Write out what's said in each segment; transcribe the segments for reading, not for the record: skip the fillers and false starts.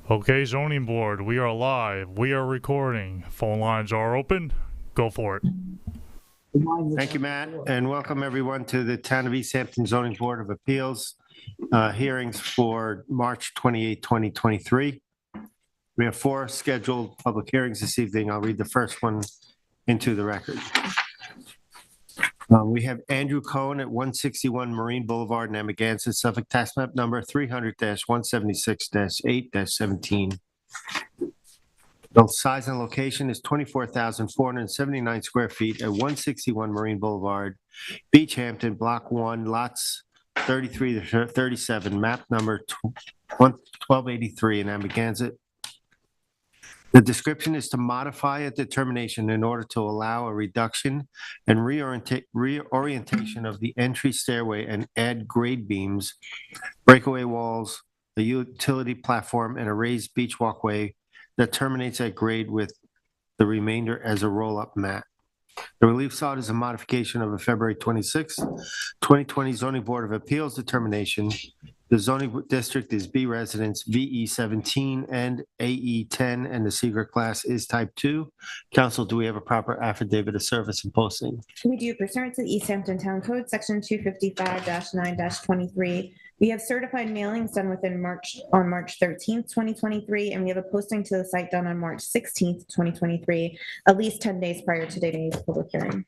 Okay, zoning board, we are live. We are recording. Phone lines are open. Go for it. Thank you, Matt, and welcome everyone to the Town of East Hampton Zoning Board of Appeals hearings for March 28, 2023. We have 4 scheduled public hearings this evening. I'll read the first one into the record. We have Andrew Cohen at 161 Marine Boulevard in Amagansett, Suffolk, tax map number 300-176-8-17. The size and location is 24,479 square feet at 161 Marine Boulevard, Beach Hampton, Block 1, lots 33 to 37, map number 1283 in Amagansett. The description is to modify a determination in order to allow a reduction and reorientation of the entry stairway and add grade beams, breakaway walls, a utility platform, and a raised beach walkway that terminates at grade with the remainder as a roll-up mat. The relief sought is a modification of a February 26, 2020 Zoning Board of Appeals determination. The zoning district is B residence VE 17 and AE 10, and the secret class is type 2. Council, do we have a proper affidavit of service and posting? We do. Pursuant to the East Hampton Town Code, Section 255-9-23. We have certified mailings done on March 13th, 2023, and we have a posting to the site done on March 16th, 2023, at least 10 days prior to today's public hearing.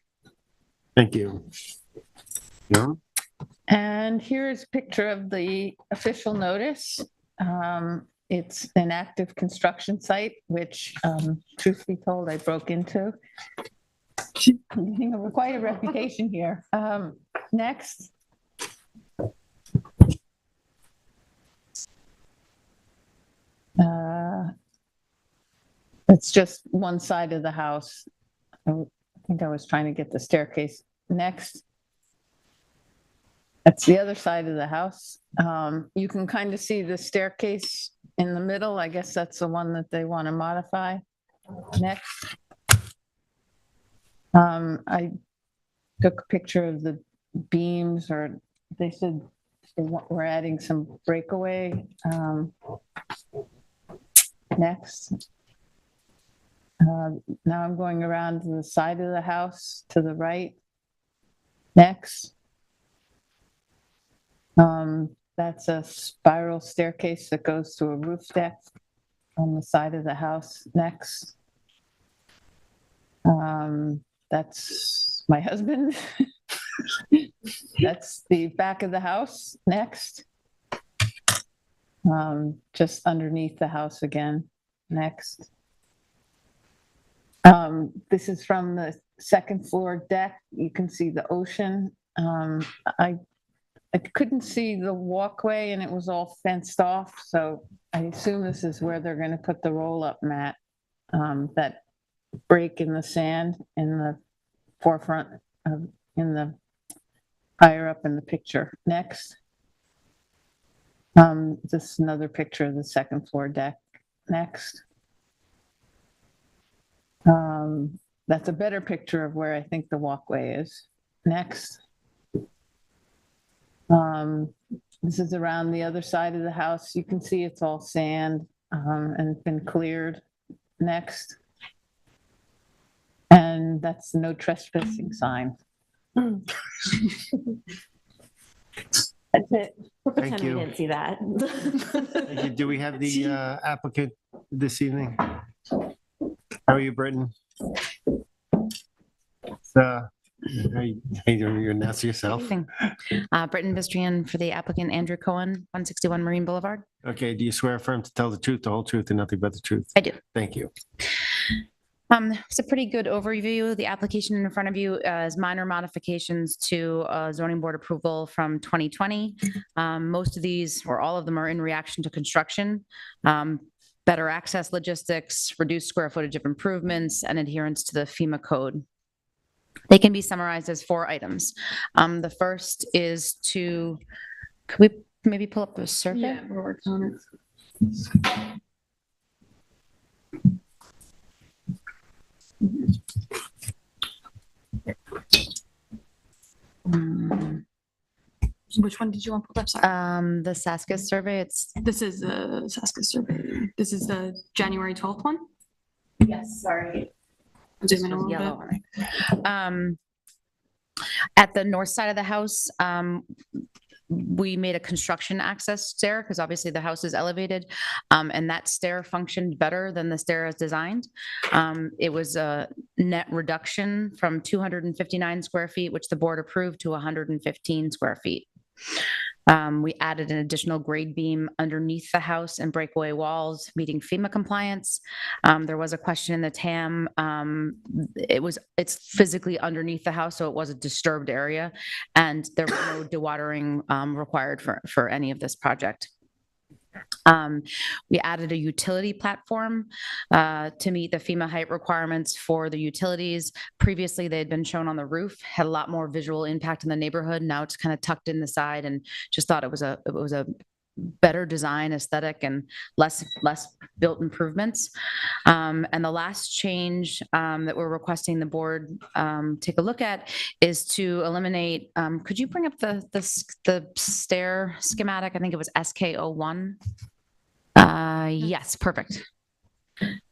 Thank you. Yeah. And here's a picture of the official notice. It's an active construction site, which, truth be told, I broke into. Getting quite a reputation here. Next. It's just one side of the house. I think I was trying to get the staircase. Next. That's the other side of the house. You can kind of see the staircase in the middle. I guess that's the one that they want to modify. Next. I took a picture of the beams, or they said we're adding some breakaway. Next. Now I'm going around to the side of the house to the right. Next. That's a spiral staircase that goes to a roof deck on the side of the house. Next. That's my husband. That's the back of the house. Next. Just underneath the house again. Next. This is from the second floor deck. You can see the ocean. I couldn't see the walkway and it was all fenced off, so I assume this is where they're going to put the roll-up mat, that break in the sand in the forefront of, in the higher up in the picture. Next. This is another picture of the second floor deck. Next. That's a better picture of where I think the walkway is. Next. This is around the other side of the house. You can see it's all sand and been cleared. Next. And that's the no trespassing sign. That's it. Thank you. We didn't see that. Thank you. Do we have the applicant this evening? How are you, Britton? How you doing? You announce yourself? Britton Bistrian for the applicant Andrew Cohen, 161 Marine Boulevard. Okay. Do you swear affirm to tell the truth, the whole truth, and nothing but the truth? I do. Thank you. It's a pretty good overview. The application in front of you is minor modifications to zoning board approval from 2020. Most of these, or all of them, are in reaction to construction. Better access logistics, reduced square footage of improvements, and adherence to the FEMA code. They can be summarized as 4 items. The first is to, could we maybe pull up the survey? Yeah, we're working on it. Which one did you want pulled up? Sorry. The Saskis survey, it's, This is the Saska survey. This is the January 12th one. Yes, sorry. Zoom in a little yellow bit. on it. At the north side of the house, we made a construction access stair because obviously the house is elevated, and that stair functioned better than the stair as designed. It was a net reduction from 259 square feet, which the board approved, to 115 square feet. We added an additional grade beam underneath the house and breakaway walls, meeting FEMA compliance. There was a question in the TAM. It's physically underneath the house, so it was a disturbed area, and there was no dewatering required for any of this project. We added a utility platform to meet the FEMA height requirements for the utilities. Previously, they had been shown on the roof, had a lot more visual impact in the neighborhood. Now it's kind of tucked in the side, and just thought it was a better design, aesthetic, and less built improvements. And the last change that we're requesting the board take a look at is to eliminate, could you bring up the stair schematic? I think it was SK01. Yes, perfect.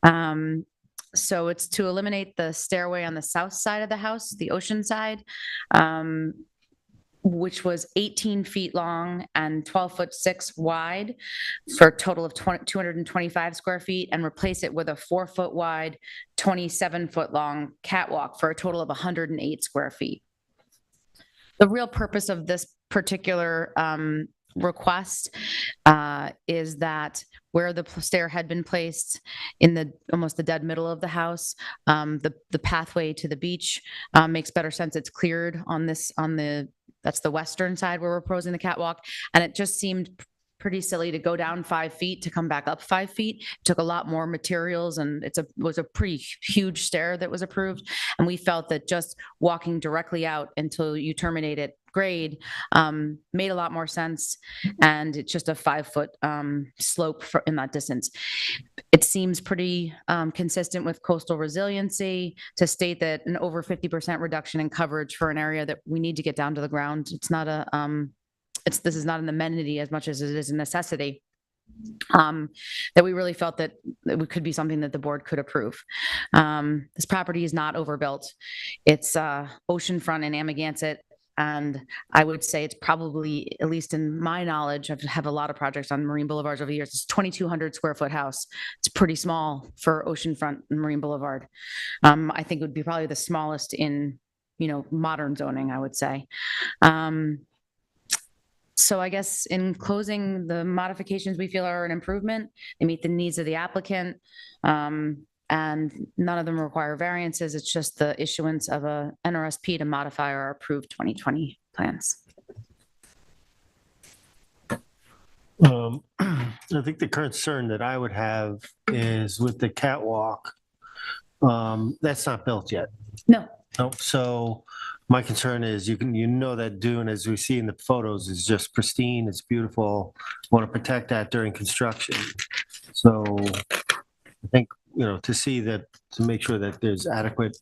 So it's to eliminate the stairway on the south side of the house, the ocean side, which was 18 feet long and 12'6" wide for a total of 225 square feet, and replace it with a 4-foot wide, 27-foot long catwalk for a total of 108 square feet. The real purpose of this particular request is that where the stair had been placed in almost the dead middle of the house, the pathway to the beach makes better sense. It's cleared that's the western side where we're proposing the catwalk, and it just seemed pretty silly to go down 5 feet to come back up 5 feet. It took a lot more materials, and it was a pretty huge stair that was approved. And we felt that just walking directly out until you terminate at grade made a lot more sense. And it's just a 5-foot slope in that distance. It seems pretty consistent with coastal resiliency to state that an over 50% reduction in coverage for an area that we need to get down to the ground. It's not this is not an amenity as much as it is a necessity. That we really felt that it could be something that the board could approve. This property is not overbuilt. It's oceanfront in Amagansett. And I would say it's probably, at least in my knowledge, I've had a lot of projects on Marine Boulevards over the years. It's a 2,200 square foot house. It's pretty small for oceanfront and Marine Boulevard. I think it would be probably the smallest in, modern zoning, I would say. So I guess in closing, the modifications we feel are an improvement. They meet the needs of the applicant. And none of them require variances. It's just the issuance of a NRSP to modify our approved 2020 plans. I think the concern that I would have is with the catwalk. That's not built yet. No. No. So my concern is that dune, as we see in the photos, is just pristine. It's beautiful. Want to protect that during construction. So I think, to make sure that there's adequate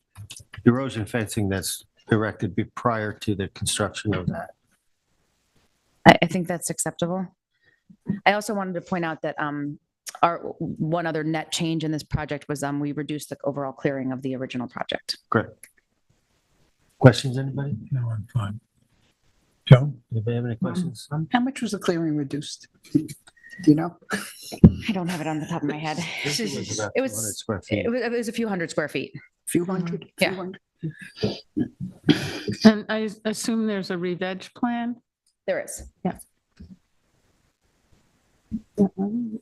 erosion fencing that's erected prior to the construction of that. I think that's acceptable. I also wanted to point out that our one other net change in this project was we reduced the overall clearing of the original project. Great. Questions, anybody? No, I'm fine. Joe? Anybody have any questions? How much was the clearing reduced? Do you know? I don't have it on the top of my head. It was about It was- 200 square feet. It was a few hundred square feet. Few hundred? Yeah. Few hundred? And I assume there's a re-veg plan? There is. And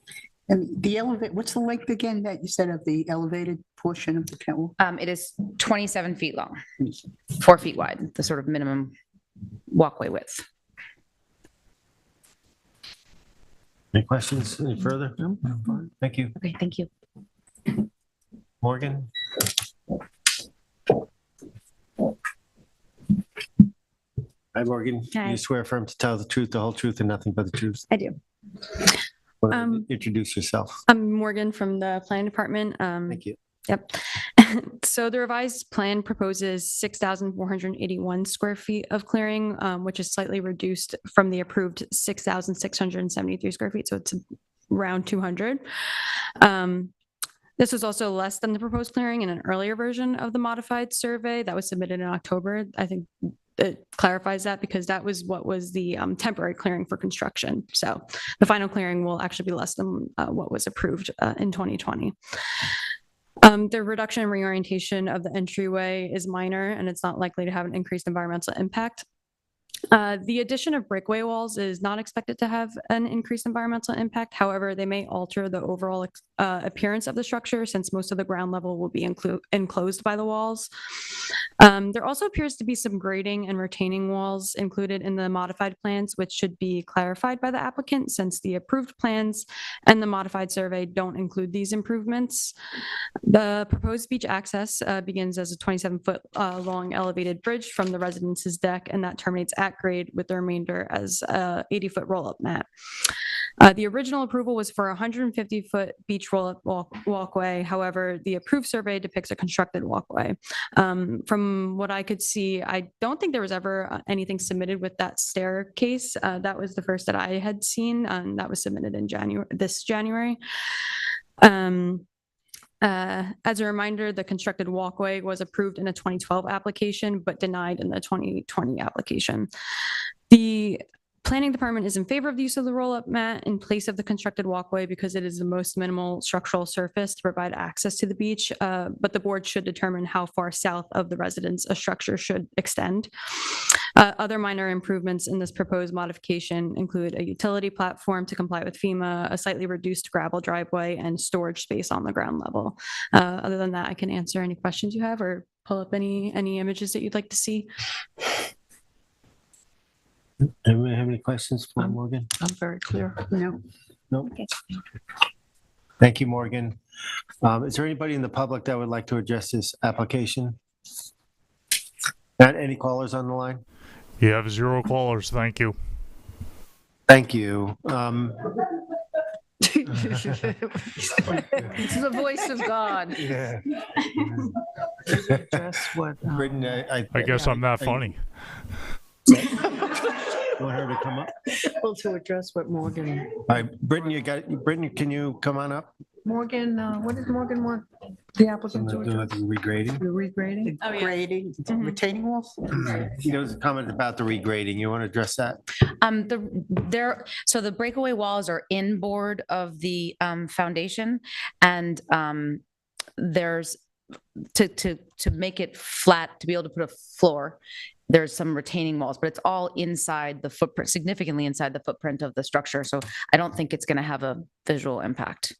the what's the length again that you said of the elevated portion of the catwalk? It is 27 feet long, 4 feet wide, the sort of minimum walkway width. Any questions? Any further? No? Thank you. Okay, thank you. Morgan? Hi, Morgan. Hi. You swear firm to tell the truth, the whole truth, and nothing but the truth. I do. Why don't you Introduce yourself. I'm Morgan from the planning department. Thank you. Yep. So the revised plan proposes 6,481 square feet of clearing, which is slightly reduced from the approved 6,673 square feet. So it's around 200. This was also less than the proposed clearing in an earlier version of the modified survey that was submitted in October. I think it clarifies that because that was what was the temporary clearing for construction. So the final clearing will actually be less than what was approved in 2020. The reduction and reorientation of the entryway is minor, and it's not likely to have an increased environmental impact. The addition of breakaway walls is not expected to have an increased environmental impact. However, they may alter the overall appearance of the structure since most of the ground level will be enclosed by the walls. There also appears to be some grading and retaining walls included in the modified plans, which should be clarified by the applicant since the approved plans and the modified survey don't include these improvements. The proposed beach access begins as a 27-foot long elevated bridge from the residence's deck, and that terminates at grade with the remainder as a 80-foot roll-up mat. The original approval was for a 150-foot beach roll-up walkway. However, the approved survey depicts a constructed walkway. From what I could see, I don't think there was ever anything submitted with that staircase. That was the first that I had seen, and that was submitted in this January. As a reminder, the constructed walkway was approved in a 2012 application, but denied in the 2020 application. The planning department is in favor of the use of the roll-up mat in place of the constructed walkway because it is the most minimal structural surface to provide access to the beach, but the board should determine how far south of the residence a structure should extend. Other minor improvements in this proposed modification include a utility platform to comply with FEMA, a slightly reduced gravel driveway, and storage space on the ground level. Other than that, I can answer any questions you have or pull up any images that you'd like to see. Anybody have any questions for Morgan? I'm very clear. No. No. Okay. Thank you, Morgan. Is there anybody in the public that would like to address this application? Not any callers on the line? You have 0 callers. Thank you. Thank you. It's the voice of God. Yeah. Address what, Britton, I guess I'm not funny. You want her to come up? well, to address what Morgan, All right, Britton, can you come on up? Morgan, what did Morgan want? The applicant to Do address? the regrading. The regrading? Oh, yeah. Grading, retaining walls? There was a comment about the regrading. You want to address that? So the breakaway walls are inboard of the foundation, and there's to make it flat to be able to put a floor. There's some retaining walls, but it's all inside the footprint, significantly inside the footprint of the structure. So I don't think it's going to have a visual impact.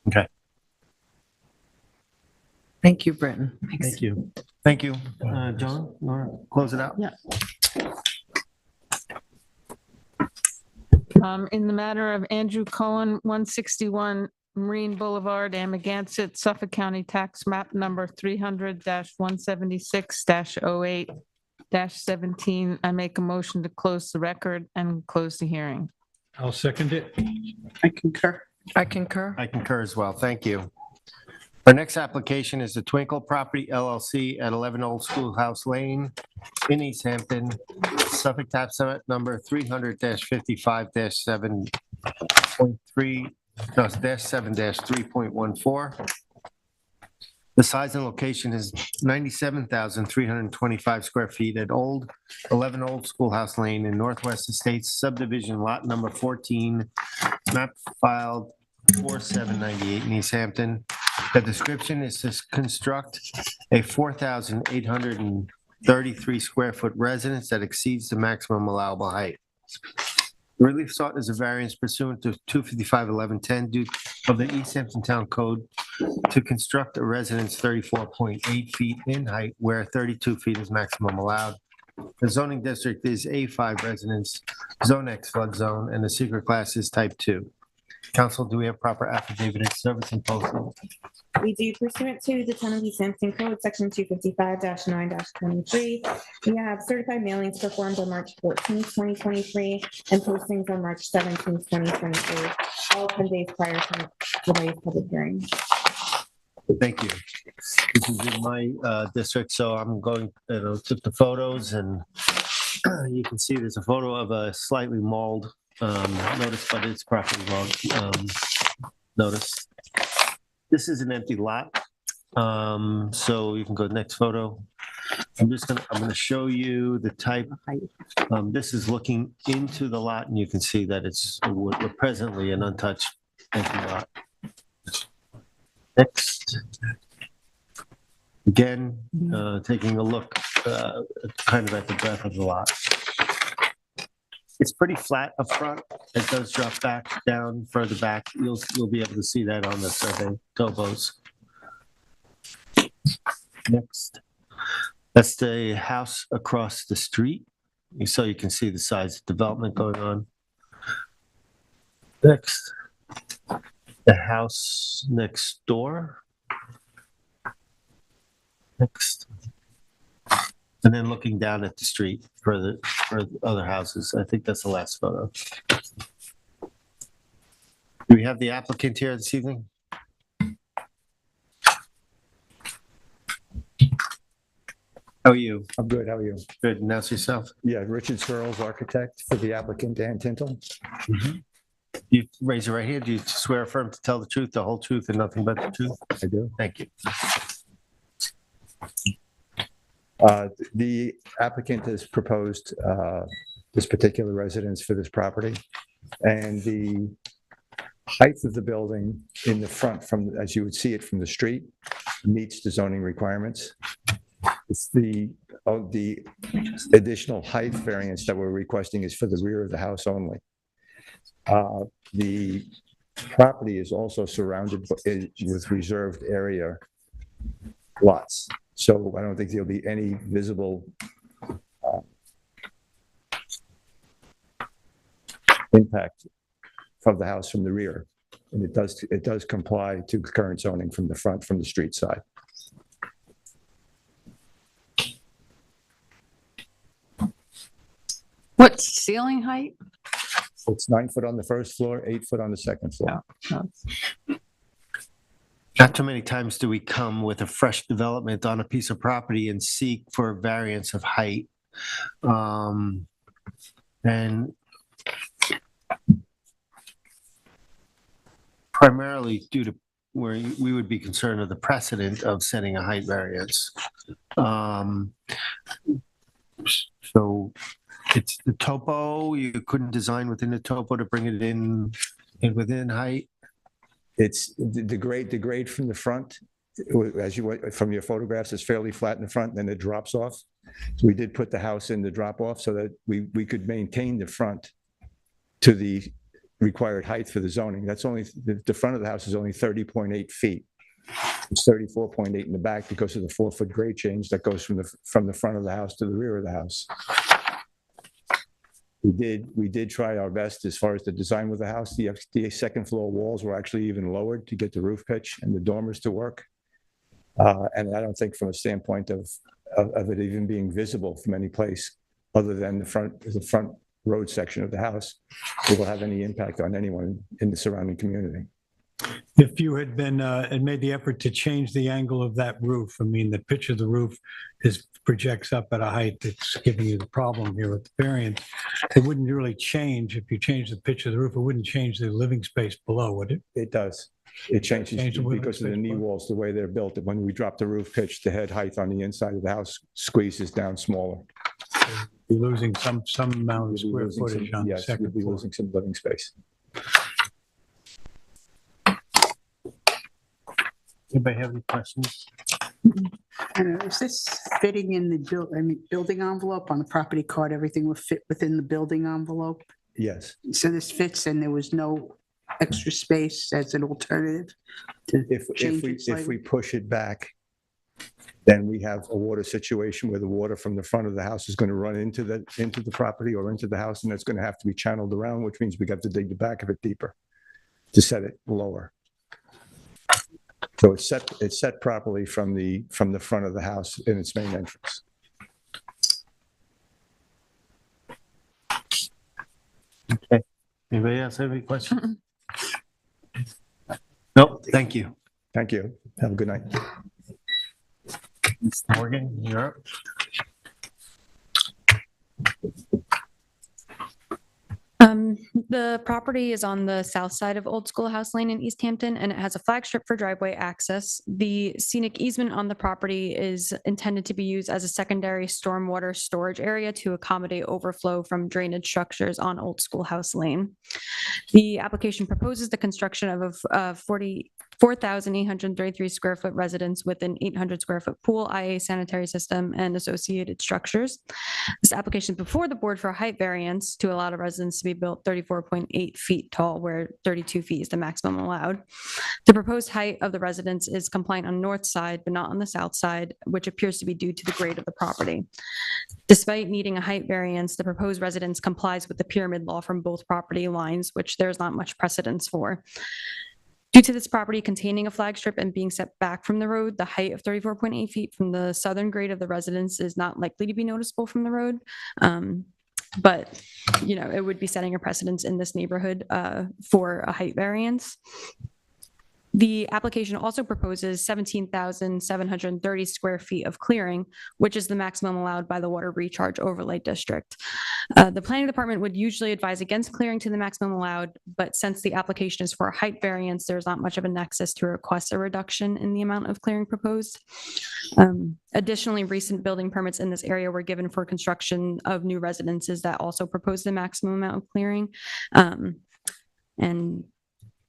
Okay. Thank you, Britton. Thank you. Thank you. John, you want to close it out? Yeah. In the matter of Andrew Cohen, 161 Marine Boulevard, Amagansett, Suffolk County Tax Map Number 300-176-08-17. I make a motion to close the record and close the hearing. I'll second it. I concur. I concur as well. Thank you. Our next application is the Twinkle Property LLC at 11 Old Schoolhouse Lane in East Hampton, Suffolk Tax Map Number 300-55-7.3. No, it's -7-3.14. The size and location is 97,325 square feet at 11 Old Schoolhouse Lane in Northwest Estates Subdivision Lot Number 14, map filed 4798 in East Hampton. The description is to construct a 4,833 square foot residence that exceeds the maximum allowable height. The relief sought is a variance pursuant to 255-1110 due of the East Hampton Town Code to construct a residence 34.8 feet in height where 32 feet is maximum allowed. The zoning district is A5 residence, Zone X flood zone, and the secret class is type 2. Council, do we have proper affidavit of service and postal? We do pursuant to the Town of East Hampton Code, section 255-9-23. We have certified mailings performed on March 14th, 2023, and postings on March 17th, 2023, all 10 days prior to today's public hearing. Thank you. This is in my district, so I'm going, took the photos, and you can see there's a photo of a slightly mauled notice, but it's properly mauled notice. This is an empty lot, so you can go to the next photo. I'm gonna show you the type. This is looking into the lot, and you can see that we're presently an untouched empty lot. Next. Again, taking a look kind of at the breadth of the lot. It's pretty flat up front. It does drop back down further back. You'll be able to see that on the survey topos. Next. That's the house across the street. So you can see the size of development going on. Next. The house next door. Next. And then looking down at the street for the other houses. I think that's the last photo. Do we have the applicant here this evening? How are you? I'm good, how are you? Good. Announce yourself. Yeah, Richard Searles, architect for the applicant Dan Tintle. You raise your right hand. Do you swear or affirm to tell the truth, the whole truth, and nothing but the truth? I do. Thank you. The applicant has proposed this particular residence for this property, and the height of the building in the front, from as you would see it from the street, meets the zoning requirements. It's the additional height variance that we're requesting is for the rear of the house only. The property is also surrounded with reserved area lots. So I don't think there'll be any visible impact from the house from the rear. And it does comply to current zoning from the front, from the street side. What's ceiling height? It's 9 foot on the first floor, 8 foot on the second floor. Not too many times do we come with a fresh development on a piece of property and seek for a variance of height. And primarily due to where we would be concerned of the precedent of setting a height variance. So it's the topo, you couldn't design within the topo to bring it in within height? It's the grade from the front, as from your photographs, is fairly flat in the front, then it drops off. So we did put the house in the drop off so that we could maintain the front to the required height for the zoning. That's only, the front of the house is only 30.8 feet. It's 34.8 in the back because of the 4 foot grade change that goes from the front of the house to the rear of the house. We did try our best as far as the design with the house. The second floor walls were actually even lowered to get the roof pitch and the dormers to work. And I don't think from a standpoint of it even being visible from any place other than the front road section of the house, it will have any impact on anyone in the surrounding community. If you had been, and made the effort to change the angle of that roof, I mean, the pitch of the roof projects up at a height that's giving you the problem here with the variance. It wouldn't really change, if you change the pitch of the roof, it wouldn't change the living space below, would it? It does. It changes Change the living because of the space knee below? walls, the way they're built. When we drop the roof pitch, the head height on the inside of the house squeezes down smaller. You're losing some amount of We'll be square losing footage some- on the yes, we'll second be floor. losing some living space. Anybody have any questions? Is this fitting in the building envelope on the property card? Everything will fit within the building envelope? Yes. So this fits and there was no extra space as an alternative to change it If slightly? we push it back, then we have a water situation where the water from the front of the house is going to run into the property or into the house, and it's going to have to be channeled around, which means we got to dig the back of it deeper to set it lower. So it's set properly from the front of the house in its main entrance. Okay. Anybody else have any questions? Nope, thank you. Thank you. Have a good night. Ms. Morgan, you're up. The property is on the south side of Old Schoolhouse Lane in East Hampton, and it has a flag strip for driveway access. The scenic easement on the property is intended to be used as a secondary stormwater storage area to accommodate overflow from drainage structures on Old Schoolhouse Lane. The application proposes the construction of a 4,833 square foot residence with an 800 square foot pool, IA sanitary system, and associated structures. This application is before the board for a height variance to allow the residence to be built 34.8 feet tall, where 32 feet is the maximum allowed. The proposed height of the residence is compliant on the north side, but not on the south side, which appears to be due to the grade of the property. Despite needing a height variance, the proposed residence complies with the pyramid law from both property lines, which there's not much precedence for. Due to this property containing a flag strip and being set back from the road, the height of 34.8 feet from the southern grade of the residence is not likely to be noticeable from the road. But, it would be setting a precedence in this neighborhood for a height variance. The application also proposes 17,730 square feet of clearing, which is the maximum allowed by the Water Recharge Overlay District. The planning department would usually advise against clearing to the maximum allowed, but since the application is for a height variance, there's not much of a nexus to request a reduction in the amount of clearing proposed. Additionally, recent building permits in this area were given for construction of new residences that also proposed the maximum amount of clearing. And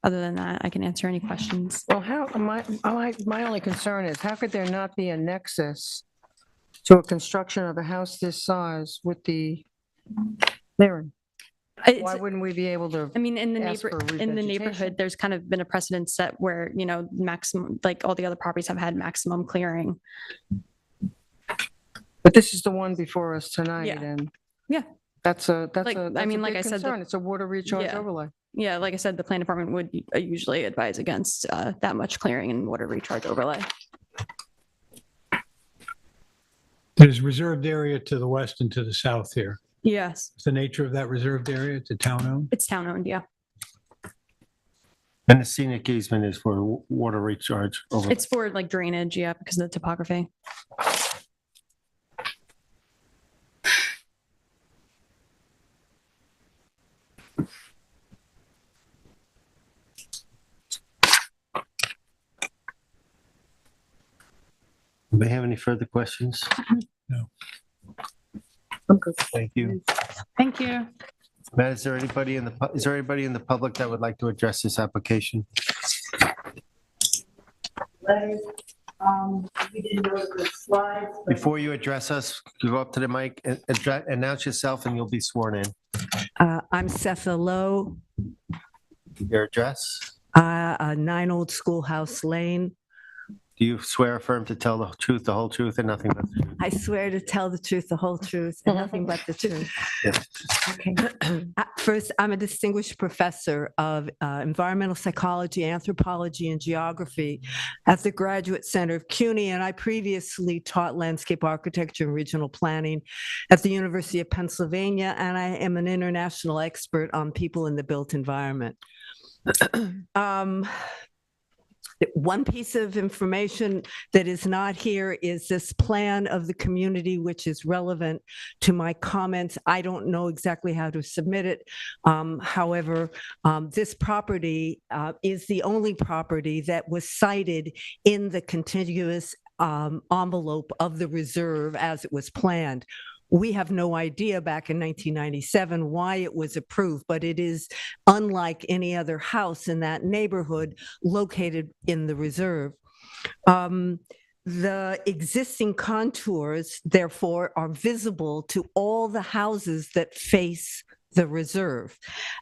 other than that, I can answer any questions. Well, my only concern is how could there not be a nexus to a construction of a house this size with the clearing? Why wouldn't we be able to? I mean, in the ask for neighborhood, there's kind of been a precedent set where, maximum, like all the other properties have had maximum clearing. But this is the one before us tonight, Yeah. and Yeah. that's a Like I big said, concern. It's a water recharge Yeah. overlay. Yeah, like I said, the plan department would usually advise against that much clearing and water recharge overlay. There's reserved area to the west and to the south here. Yes, What's the nature of that reserved area? It's a town-owned? it's town owned, yeah. And the scenic easement is for water recharge over. It's for like drainage, yeah, because of the topography. Do we have any further questions? No. Thank you. Thank you. Matt, is there anybody in the public that would like to address this application? Before you address us, you go up to the mic and announce yourself and you'll be sworn in. I'm Setha Lowe, Your address? 9 Old Schoolhouse Lane. Do you swear affirm to tell the truth, the whole truth, and nothing but the truth? I swear to tell the truth, the whole truth, and nothing but the truth. Yes. Okay. First, I'm a distinguished professor of environmental psychology, anthropology, and geography at the Graduate Center of CUNY, and I previously taught landscape architecture and regional planning at the University of Pennsylvania, and I am an international expert on people in the built environment. One piece of information that is not here is this plan of the community, which is relevant to my comments. I don't know exactly how to submit it. However, this property is the only property that was cited in the contiguous envelope of the reserve as it was planned. We have no idea back in 1997 why it was approved, but it is unlike any other house in that neighborhood located in the reserve. The existing contours, therefore, are visible to all the houses that face the reserve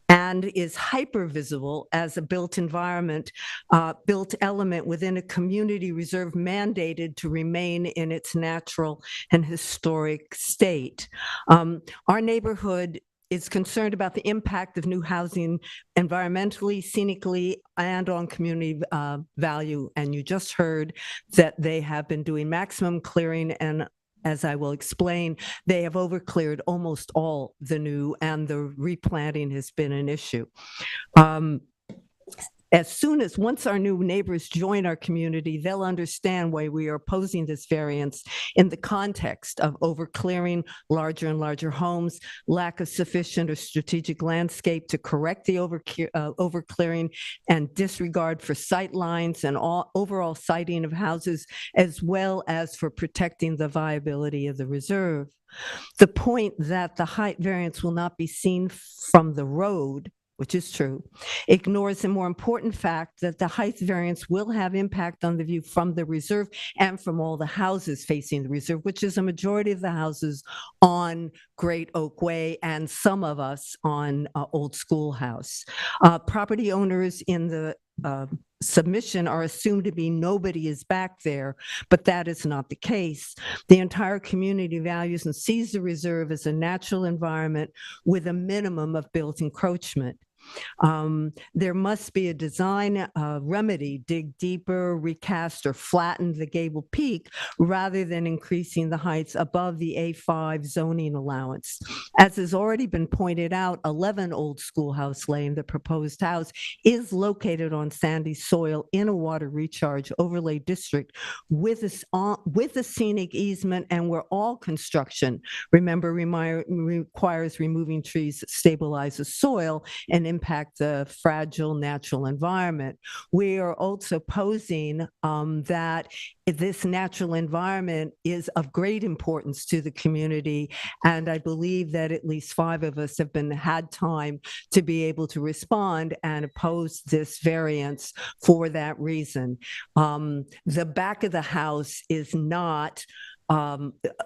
and is hyper visible as a built environment, built element within a community reserve mandated to remain in its natural and historic state. Our neighborhood is concerned about the impact of new housing environmentally, scenically, and on community value. And you just heard that they have been doing maximum clearing, and as I will explain, they have overcleared almost all the new, and the replanting has been an issue. once our new neighbors join our community, they'll understand why we are opposing this variance in the context of overclearing larger and larger homes, lack of sufficient or strategic landscape to correct the overclearing, and disregard for sight lines and overall siting of houses, as well as for protecting the viability of the reserve. The point that the height variance will not be seen from the road, which is true, ignores the more important fact that the height variance will have impact on the view from the reserve and from all the houses facing the reserve, which is a majority of the houses on Great Oak Way and some of us on Old Schoolhouse. Property owners in the submission are assumed to be nobody is back there, but that is not the case. The entire community values and sees the reserve as a natural environment with a minimum of built encroachment. There must be a design remedy, dig deeper, recast, or flatten the gable peak rather than increasing the heights above the A5 zoning allowance. As has already been pointed out, 11 Old Schoolhouse Lane, the proposed house, is located on sandy soil in a water recharge overlay district with a scenic easement, and where all construction, remember, requires removing trees that stabilize the soil and impact the fragile natural environment. We are also posing that this natural environment is of great importance to the community, and I believe that at least 5 of us have had time to be able to respond and oppose this variance for that reason. The back of the house is not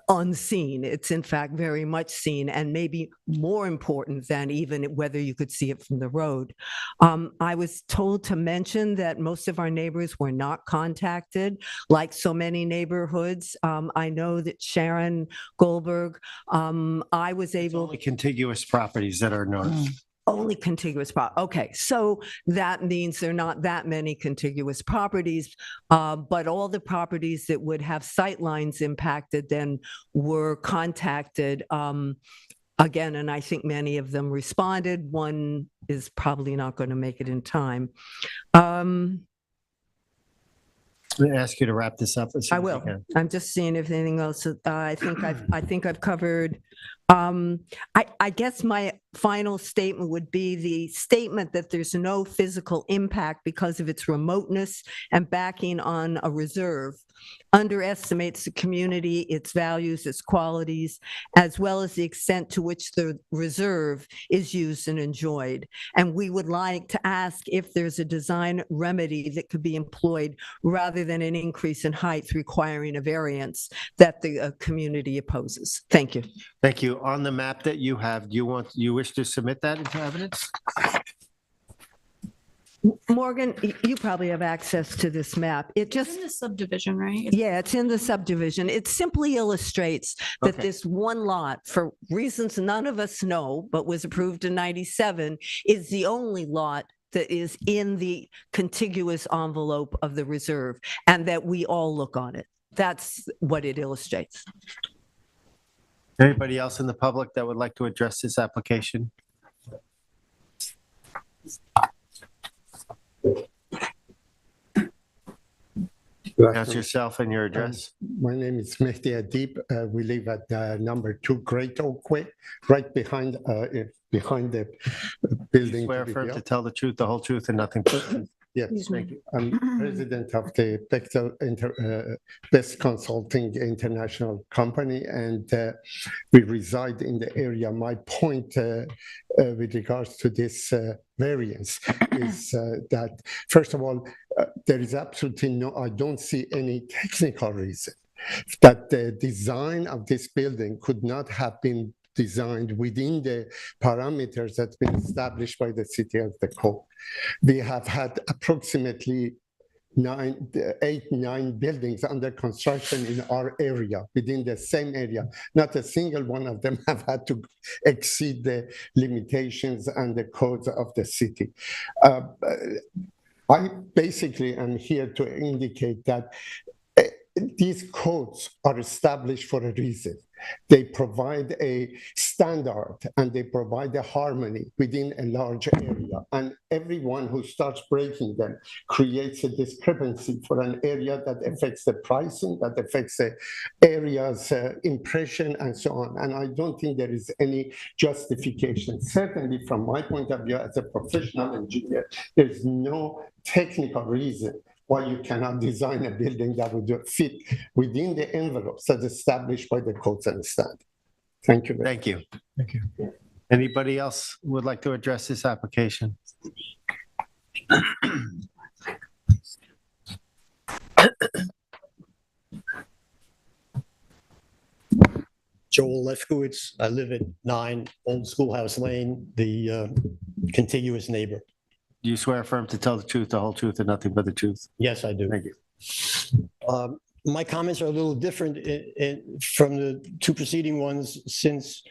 unseen. It's in fact very much seen, and maybe more important than even whether you could see it from the road. I was told to mention that most of our neighbors were not contacted, like so many neighborhoods. I know that Sharon Goldberg, I was able. Only contiguous properties that are notified. Only contiguous okay, so that means there are not that many contiguous properties, but all the properties that would have sight lines impacted then were contacted again, and I think many of them responded. One is probably not going to make it in time. I'm going to ask you to wrap this up as soon I as will. you can. I'm just seeing if anything else. I think I've covered. I guess my final statement would be the statement that there's no physical impact because of its remoteness and backing on a reserve underestimates the community, its values, its qualities, as well as the extent to which the reserve is used and enjoyed. And we would like to ask if there's a design remedy that could be employed rather than an increase in height requiring a variance that the community opposes. Thank you. Thank you. On the map that you have, you wish to submit that into evidence? Morgan, you probably have access to this map. It just, It's in the subdivision, right? yeah, it's in the subdivision. It simply illustrates that Okay. this one lot, for reasons none of us know, but was approved in 97, is the only lot that is in the contiguous envelope of the reserve, and that we all look on it. That's what it illustrates. Anybody else in the public that would like to address this application? Announce yourself and your address. My name is Mehdi Adib. We live at number 2 Great Oak Way, right behind the building. Swear to be firm to built. tell the truth, the whole truth, and nothing but the truth. Yes, Thank you. I'm president of the Bechtel Best Consulting International Company, and we reside in the area. My point with regards to this variance is that, first of all, there is absolutely I don't see any technical reason that the design of this building could not have been designed within the parameters that's been established by the city as the code. We have had approximately 9 buildings under construction in our area, within the same area. Not a single one of them have had to exceed the limitations and the codes of the city. I basically am here to indicate that these codes are established for a reason. They provide a standard and they provide a harmony within a large area. And everyone who starts breaking them creates a discrepancy for an area that affects the pricing, that affects the area's impression and so on. And I don't think there is any justification. Certainly from my point of view as a professional engineer, there's no technical reason why you cannot design a building that would fit within the envelopes that's established by the codes and standards. Thank you. Thank you. Thank you. Anybody else would like to address this application? Joel Lefkowitz. I live at 9 Old Schoolhouse Lane, the contiguous neighbor. Do you swear affirm to tell the truth, the whole truth, and nothing but the truth? Yes, I do. Thank you. My comments are a little different from the two preceding ones, since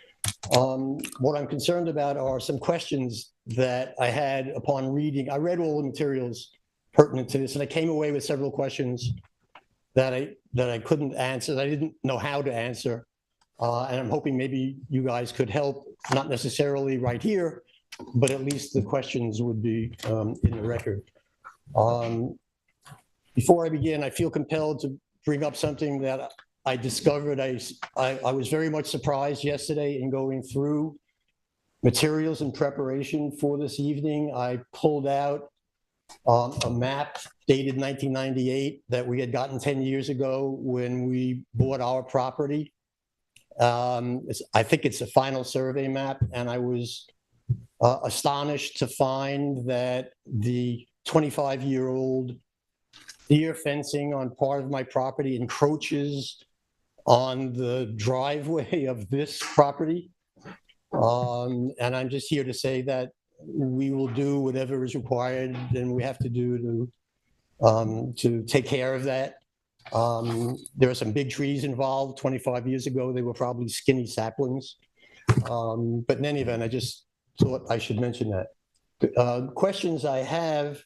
what I'm concerned about are some questions that I had upon reading. I read all the materials pertinent to this, and I came away with several questions that I couldn't answer, that I didn't know how to answer. And I'm hoping maybe you guys could help, not necessarily right here, but at least the questions would be in the record. Before I begin, I feel compelled to bring up something that I discovered. I was very much surprised yesterday in going through materials in preparation for this evening. I pulled out a map dated 1998 that we had gotten 10 years ago when we bought our property. I think it's a final survey map, and I was astonished to find that the 25-year-old deer fencing on part of my property encroaches on the driveway of this property. And I'm just here to say that we will do whatever is required and we have to do to take care of that. There are some big trees involved. 25 years ago, they were probably skinny saplings. But in any event, I just thought I should mention that. Questions I have,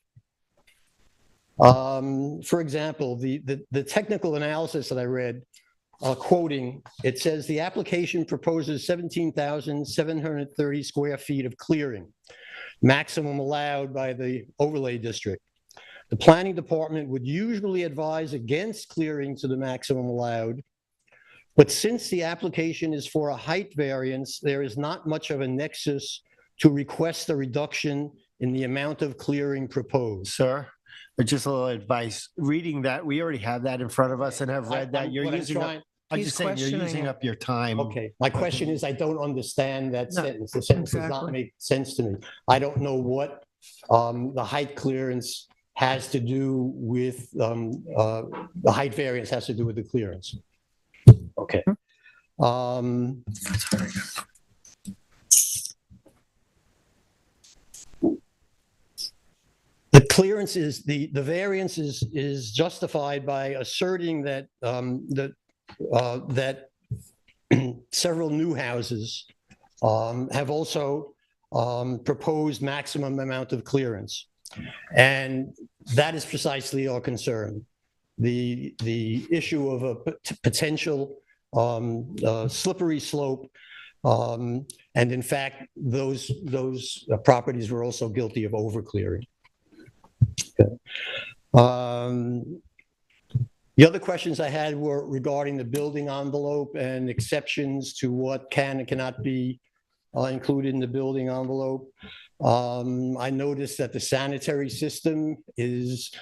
for example, the technical analysis that I read, quoting, it says the application proposes 17,730 square feet of clearing, maximum allowed by the overlay district. The planning department would usually advise against clearing to the maximum allowed, but since the application is for a height variance, there is not much of a nexus to request a reduction in the amount of clearing proposed. Sir, but just a little advice. Reading that, we already have that in front of us and have read that. You're using up, I'm just saying, you're using up your time. Okay, my question is, I don't understand that sentence. The sentence does not make sense to me. I don't know what the height clearance has to do with, the height variance has to do with the clearance. Okay. The clearance is, the variance is justified by asserting that that several new houses have also proposed maximum amount of clearance. And that is precisely our concern. The issue of a potential slippery slope. And in fact, those properties were also guilty of overclearing. Okay. The other questions I had were regarding the building envelope and exceptions to what can and cannot be included in the building envelope. I noticed that the sanitary system is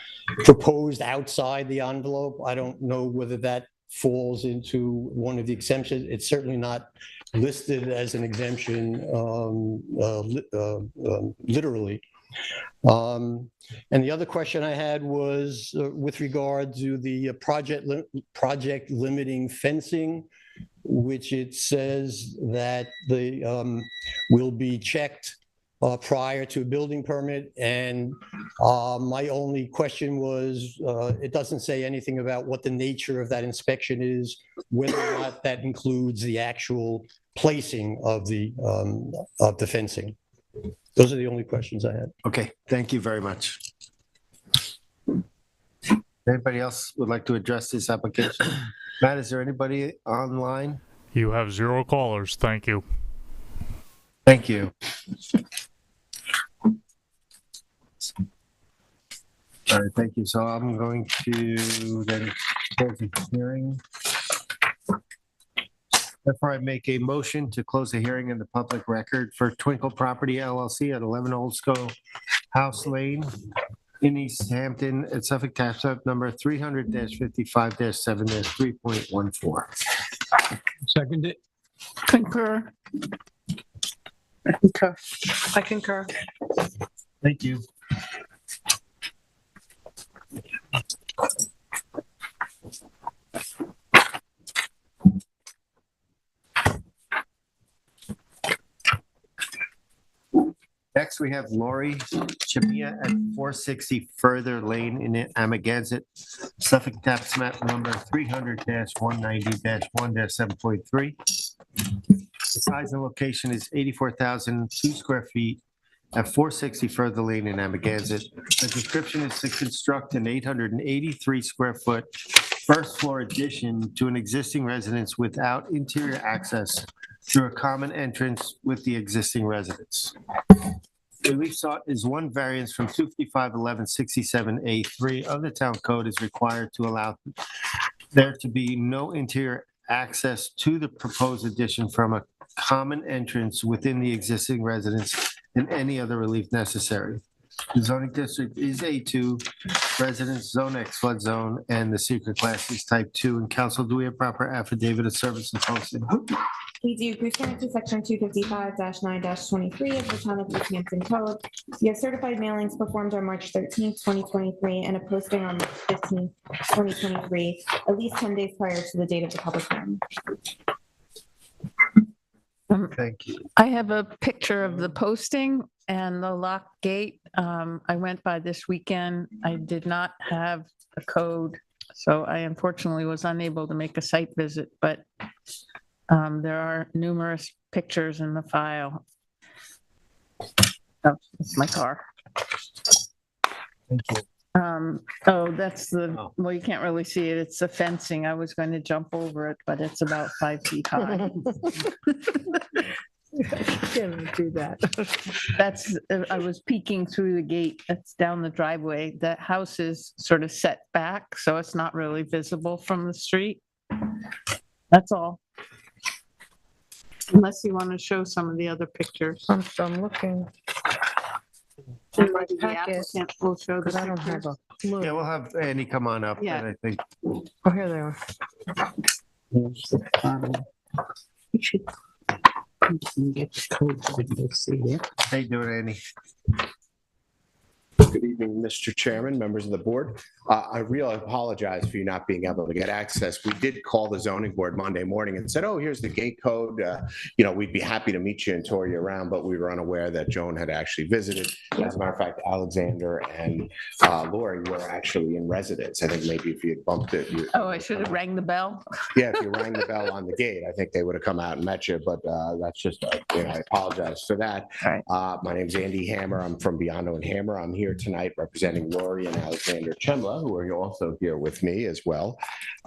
proposed outside the envelope. I don't know whether that falls into one of the exemptions. It's certainly not listed as an exemption literally. And the other question I had was with regard to the project limiting fencing, which it says that the will be checked prior to a building permit. And my only question was, it doesn't say anything about what the nature of that inspection is, whether or not that includes the actual placing of the fencing. Those are the only questions I had. Okay, thank you very much. Anybody else would like to address this application? Matt, is there anybody online? You have 0 callers. Thank you. Thank you. All right, thank you. So I'm going to then close the hearing. Therefore, I make a motion to close the hearing in the public record for Twinkle Property LLC at 11 Old School House Lane in East Hampton at Suffolk Tax Map number 300-55-7-3.14. Second it. Concur. Concur. I concur. Thank you. Next, we have Lori Chimia at 460 Further Lane in Amagansett, Suffolk Tax Map number 300-190-1-7.3. The size and location is 84,002 square feet at 460 Further Lane in Amagansett. The description is to construct an 883 square foot first floor addition to an existing residence without interior access through a common entrance with the existing residence. The relief sought is one variance from 255-1167A3 of the town code is required to allow there to be no interior access to the proposed addition from a common entrance within the existing residence and any other relief necessary. The zoning district is A2, residence zone X flood zone, and the secret class is type 2. And council, do we have proper affidavit of service and posting? We do, pursuant to section 255-9-23 of the Town of East Hampton Code. We have certified mailings performed on March 13th, 2023, and a posting on March 15th, 2023, at least 10 days prior to the date of the public hearing. Thank you. I have a picture of the posting and the locked gate. I went by this weekend. I did not have a code, so I unfortunately was unable to make a site visit, but there are numerous pictures in the file. Oh, it's my car. Thank you. Oh, that's the, well, you can't really see it. It's the fencing. I was going to jump over it, but it's about 5 feet high. Can't do that. That's, I was peeking through the gate. That's down the driveway. The house is sort of set back, so it's not really visible from the street. That's all. Unless you want to show some of the other pictures. I'm looking. And my maybe the packet, applicant will show the Because I don't have pictures. a clue. Yeah, we'll have Annie come on up, Yeah. and I think Oh, here they are. You should get the code so you'll see it. how you doing, Annie? Good evening, Mr. Chairman, members of the board. I really apologize for you not being able to get access. We did call the zoning board Monday morning and said, oh, here's the gate code. We'd be happy to meet you and tour you around, but we were unaware that Joan had actually visited. As a matter of fact, Alexander and Lori were actually in residence. I think maybe if you had bumped it. Oh, I should have rang the bell. Yeah, if you rang the bell on the gate, I think they would have come out and met you, but that's just, I apologize for that. My name's Andy Hammer. I'm from Biondo and Hammer. I'm here tonight representing Lori and Alexander Chemla, who are also here with me as well.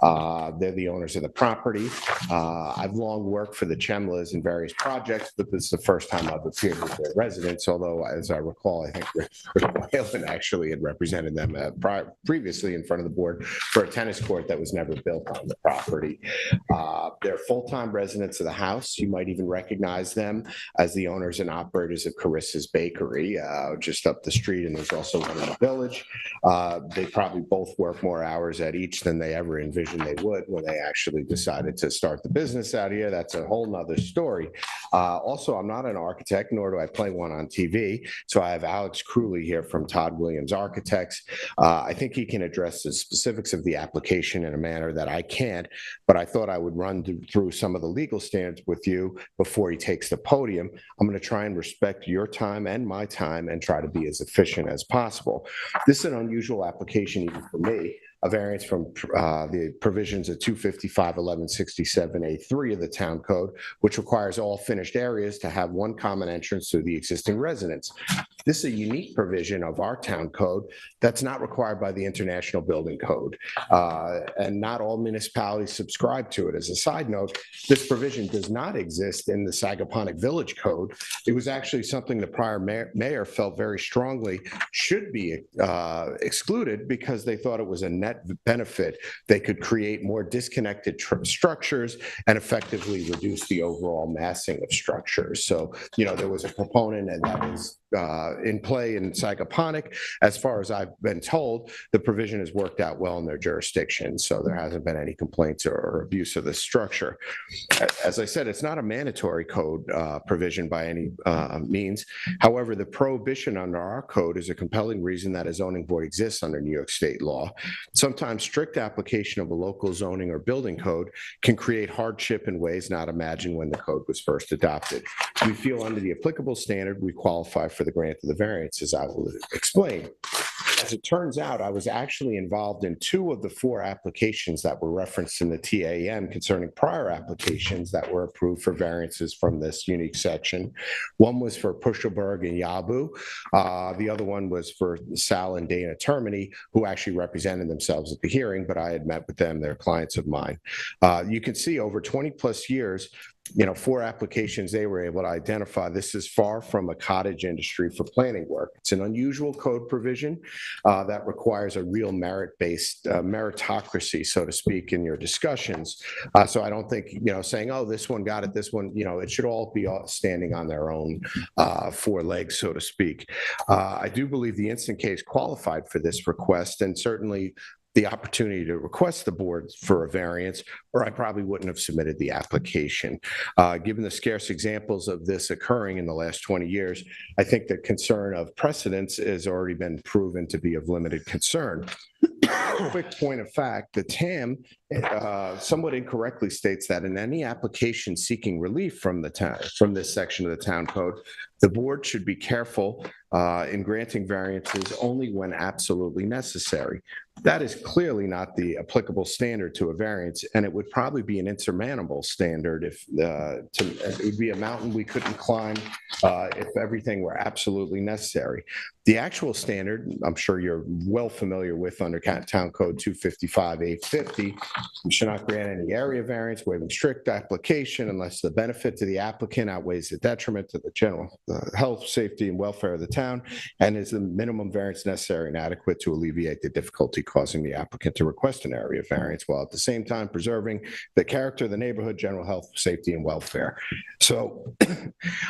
They're the owners of the property. I've long worked for the Chemlas in various projects, but this is the first time I've appeared with their residents, although as I recall, I think Rick Whalen actually had represented them previously in front of the board for a tennis court that was never built on the property. They're full-time residents of the house. You might even recognize them as the owners and operators of Carissa's Bakery, just up the street, and there's also one in the village. They probably both work more hours at each than they ever envisioned they would when they actually decided to start the business out here. That's a whole nother story. Also, I'm not an architect, nor do I play one on TV. So I have Alex Crewley here from Todd Williams Architects. I think he can address the specifics of the application in a manner that I can't, but I thought I would run through some of the legal standards with you before he takes the podium. I'm going to try and respect your time and my time and try to be as efficient as possible. This is an unusual application even for me, a variance from the provisions of 255-1167A3 of the town code, which requires all finished areas to have one common entrance to the existing residence. This is a unique provision of our town code that's not required by the International Building Code. And not all municipalities subscribe to it. As a side note, this provision does not exist in the Sagaponic Village Code. It was actually something the prior mayor felt very strongly should be excluded because they thought it was a net benefit. They could create more disconnected structures and effectively reduce the overall massing of structures. So, there was a proponent, and that is in play in Sagaponic. As far as I've been told, the provision has worked out well in their jurisdiction, so there hasn't been any complaints or abuse of the structure. As I said, it's not a mandatory code provision by any means. However, the prohibition under our code is a compelling reason that a zoning board exists under New York state law. Sometimes strict application of a local zoning or building code can create hardship in ways not imagined when the code was first adopted. We feel under the applicable standard, we qualify for the grant of the variance, as I will explain. As it turns out, I was actually involved in 2 of the 4 applications that were referenced in the TAM concerning prior applications that were approved for variances from this unique section. One was for Pushelberg and Yabu. The other one was for Sal and Dana Termini, who actually represented themselves at the hearing, but I had met with them. They're clients of mine. You can see over 20 plus years, 4 applications they were able to identify. This is far from a cottage industry for planning work. It's an unusual code provision that requires a real merit-based meritocracy, so to speak, in your discussions. So I don't think, saying, oh, this one got it, this one, it should all be standing on their own 4 legs, so to speak. I do believe the instant case qualified for this request, and certainly the opportunity to request the board for a variance, or I probably wouldn't have submitted the application. Given the scarce examples of this occurring in the last 20 years, I think the concern of precedence has already been proven to be of limited concern. Quick point of fact, the TAM somewhat incorrectly states that in any application seeking relief from the town, from this section of the town code, the board should be careful in granting variances only when absolutely necessary. That is clearly not the applicable standard to a variance, and it would probably be an insurmountable standard if it would be a mountain we couldn't climb if everything were absolutely necessary. The actual standard, I'm sure you're well familiar with under Town Code 255-850, you should not grant any area variance, waiving strict application unless the benefit to the applicant outweighs the detriment to the general health, safety, and welfare of the town, and is the minimum variance necessary and adequate to alleviate the difficulty causing the applicant to request an area variance, while at the same time preserving the character of the neighborhood, general health, safety, and welfare. So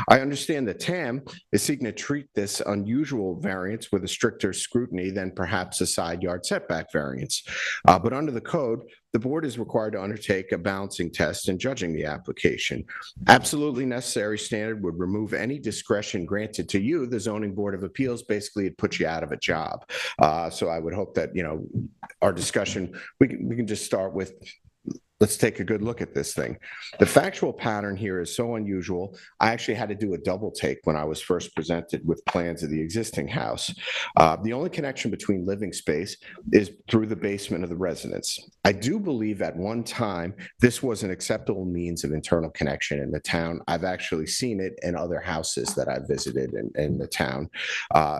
I understand that TAM is seeking to treat this unusual variance with a stricter scrutiny than perhaps a side yard setback variance. But under the code, the board is required to undertake a balancing test in judging the application. Absolutely necessary standard would remove any discretion granted to you, the Zoning Board of Appeals. Basically, it puts you out of a job. So I would hope that, our discussion, we can just start with, let's take a good look at this thing. The factual pattern here is so unusual, I actually had to do a double take when I was first presented with plans of the existing house. The only connection between living space is through the basement of the residence. I do believe at one time this was an acceptable means of internal connection in the town. I've actually seen it in other houses that I've visited in the town.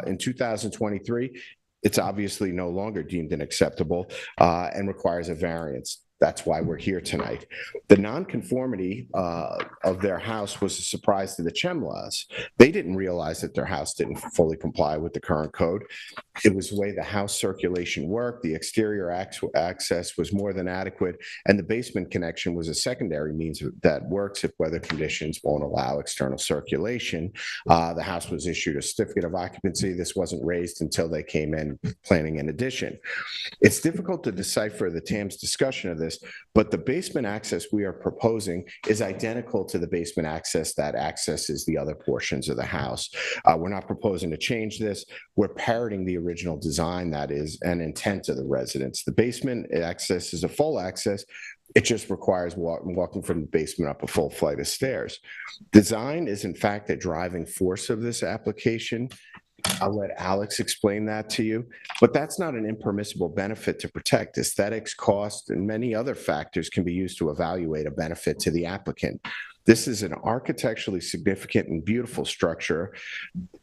In 2023, it's obviously no longer deemed unacceptable and requires a variance. That's why we're here tonight. The nonconformity of their house was a surprise to the Chemlaws. They didn't realize that their house didn't fully comply with the current code. It was the way the house circulation worked. The exterior access was more than adequate, and the basement connection was a secondary means that works if weather conditions won't allow external circulation. The house was issued a certificate of occupancy. This wasn't raised until they came in planning an addition. It's difficult to decipher the TAM's discussion of this, but the basement access we are proposing is identical to the basement access that accesses the other portions of the house. We're not proposing to change this. We're parroting the original design that is an intent of the residents. The basement access is a full access. It just requires walking from the basement up a full flight of stairs. Design is in fact a driving force of this application. I'll let Alex explain that to you, but that's not an impermissible benefit to protect. Aesthetics, cost, and many other factors can be used to evaluate a benefit to the applicant. This is an architecturally significant and beautiful structure.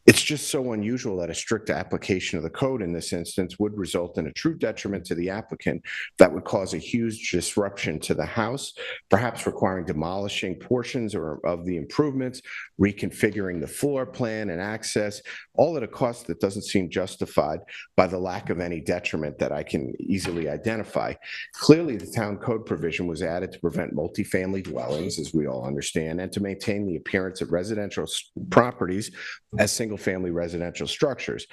It's just so unusual that a strict application of the code in this instance would result in a true detriment to the applicant that would cause a huge disruption to the house, perhaps requiring demolishing portions of the improvements, reconfiguring the floor plan and access, all at a cost that doesn't seem justified by the lack of any detriment that I can easily identify. Clearly, the town code provision was added to prevent multifamily dwellings, as we all understand, and to maintain the appearance of residential properties as single-family residential structures.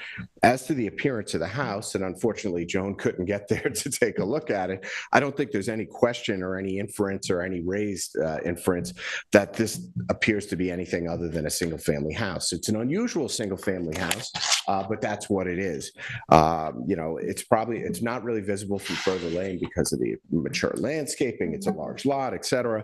As to the appearance of the house, and unfortunately Joan couldn't get there to take a look at it, I don't think there's any question or any inference or any raised inference that this appears to be anything other than a single-family house. It's an unusual single-family house, but that's what it is. It's not really visible from further lane because of the mature landscaping. It's a large lot, et cetera.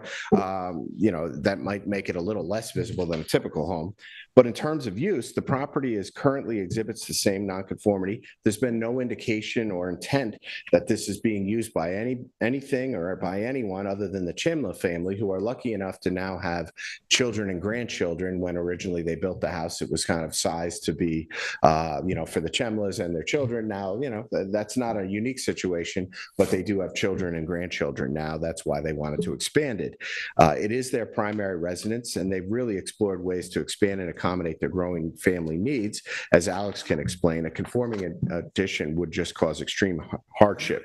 That might make it a little less visible than a typical home. But in terms of use, the property currently exhibits the same nonconformity. There's been no indication or intent that this is being used by anything or by anyone other than the Chimla family, who are lucky enough to now have children and grandchildren. When originally they built the house, it was kind of sized to be, for the Chimlas and their children. Now, that's not a unique situation, but they do have children and grandchildren now. That's why they wanted to expand it. It is their primary residence, and they've really explored ways to expand and accommodate their growing family needs. As Alex can explain, a conforming addition would just cause extreme hardship.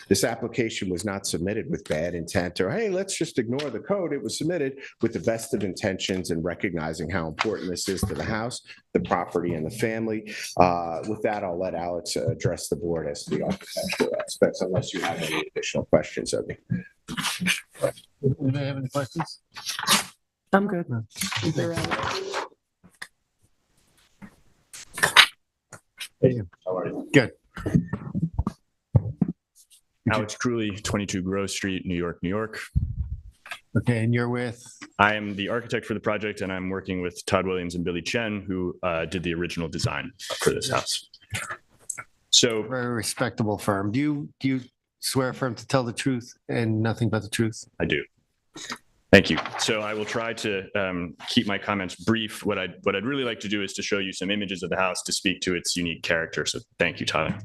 This application was not submitted with bad intent or, hey, let's just ignore the code. It was submitted with the best of intentions and recognizing how important this is to the house, the property, and the family. With that, I'll let Alex address the board as to the architectural aspects, unless you have any additional questions of me. Anybody have any questions? I'm good. How are you? Good. Alex Crulley, 22 Grove Street, New York, New York. Okay, and you're with? I am the architect for the project, and I'm working with Todd Williams and Billy Chen, who did the original design for this house. So, very respectable firm. Do you swear affirm to tell the truth and nothing but the truth? I do. Thank you. So I will try to keep my comments brief. What I'd really like to do is to show you some images of the house to speak to its unique character. So thank you, Tyler.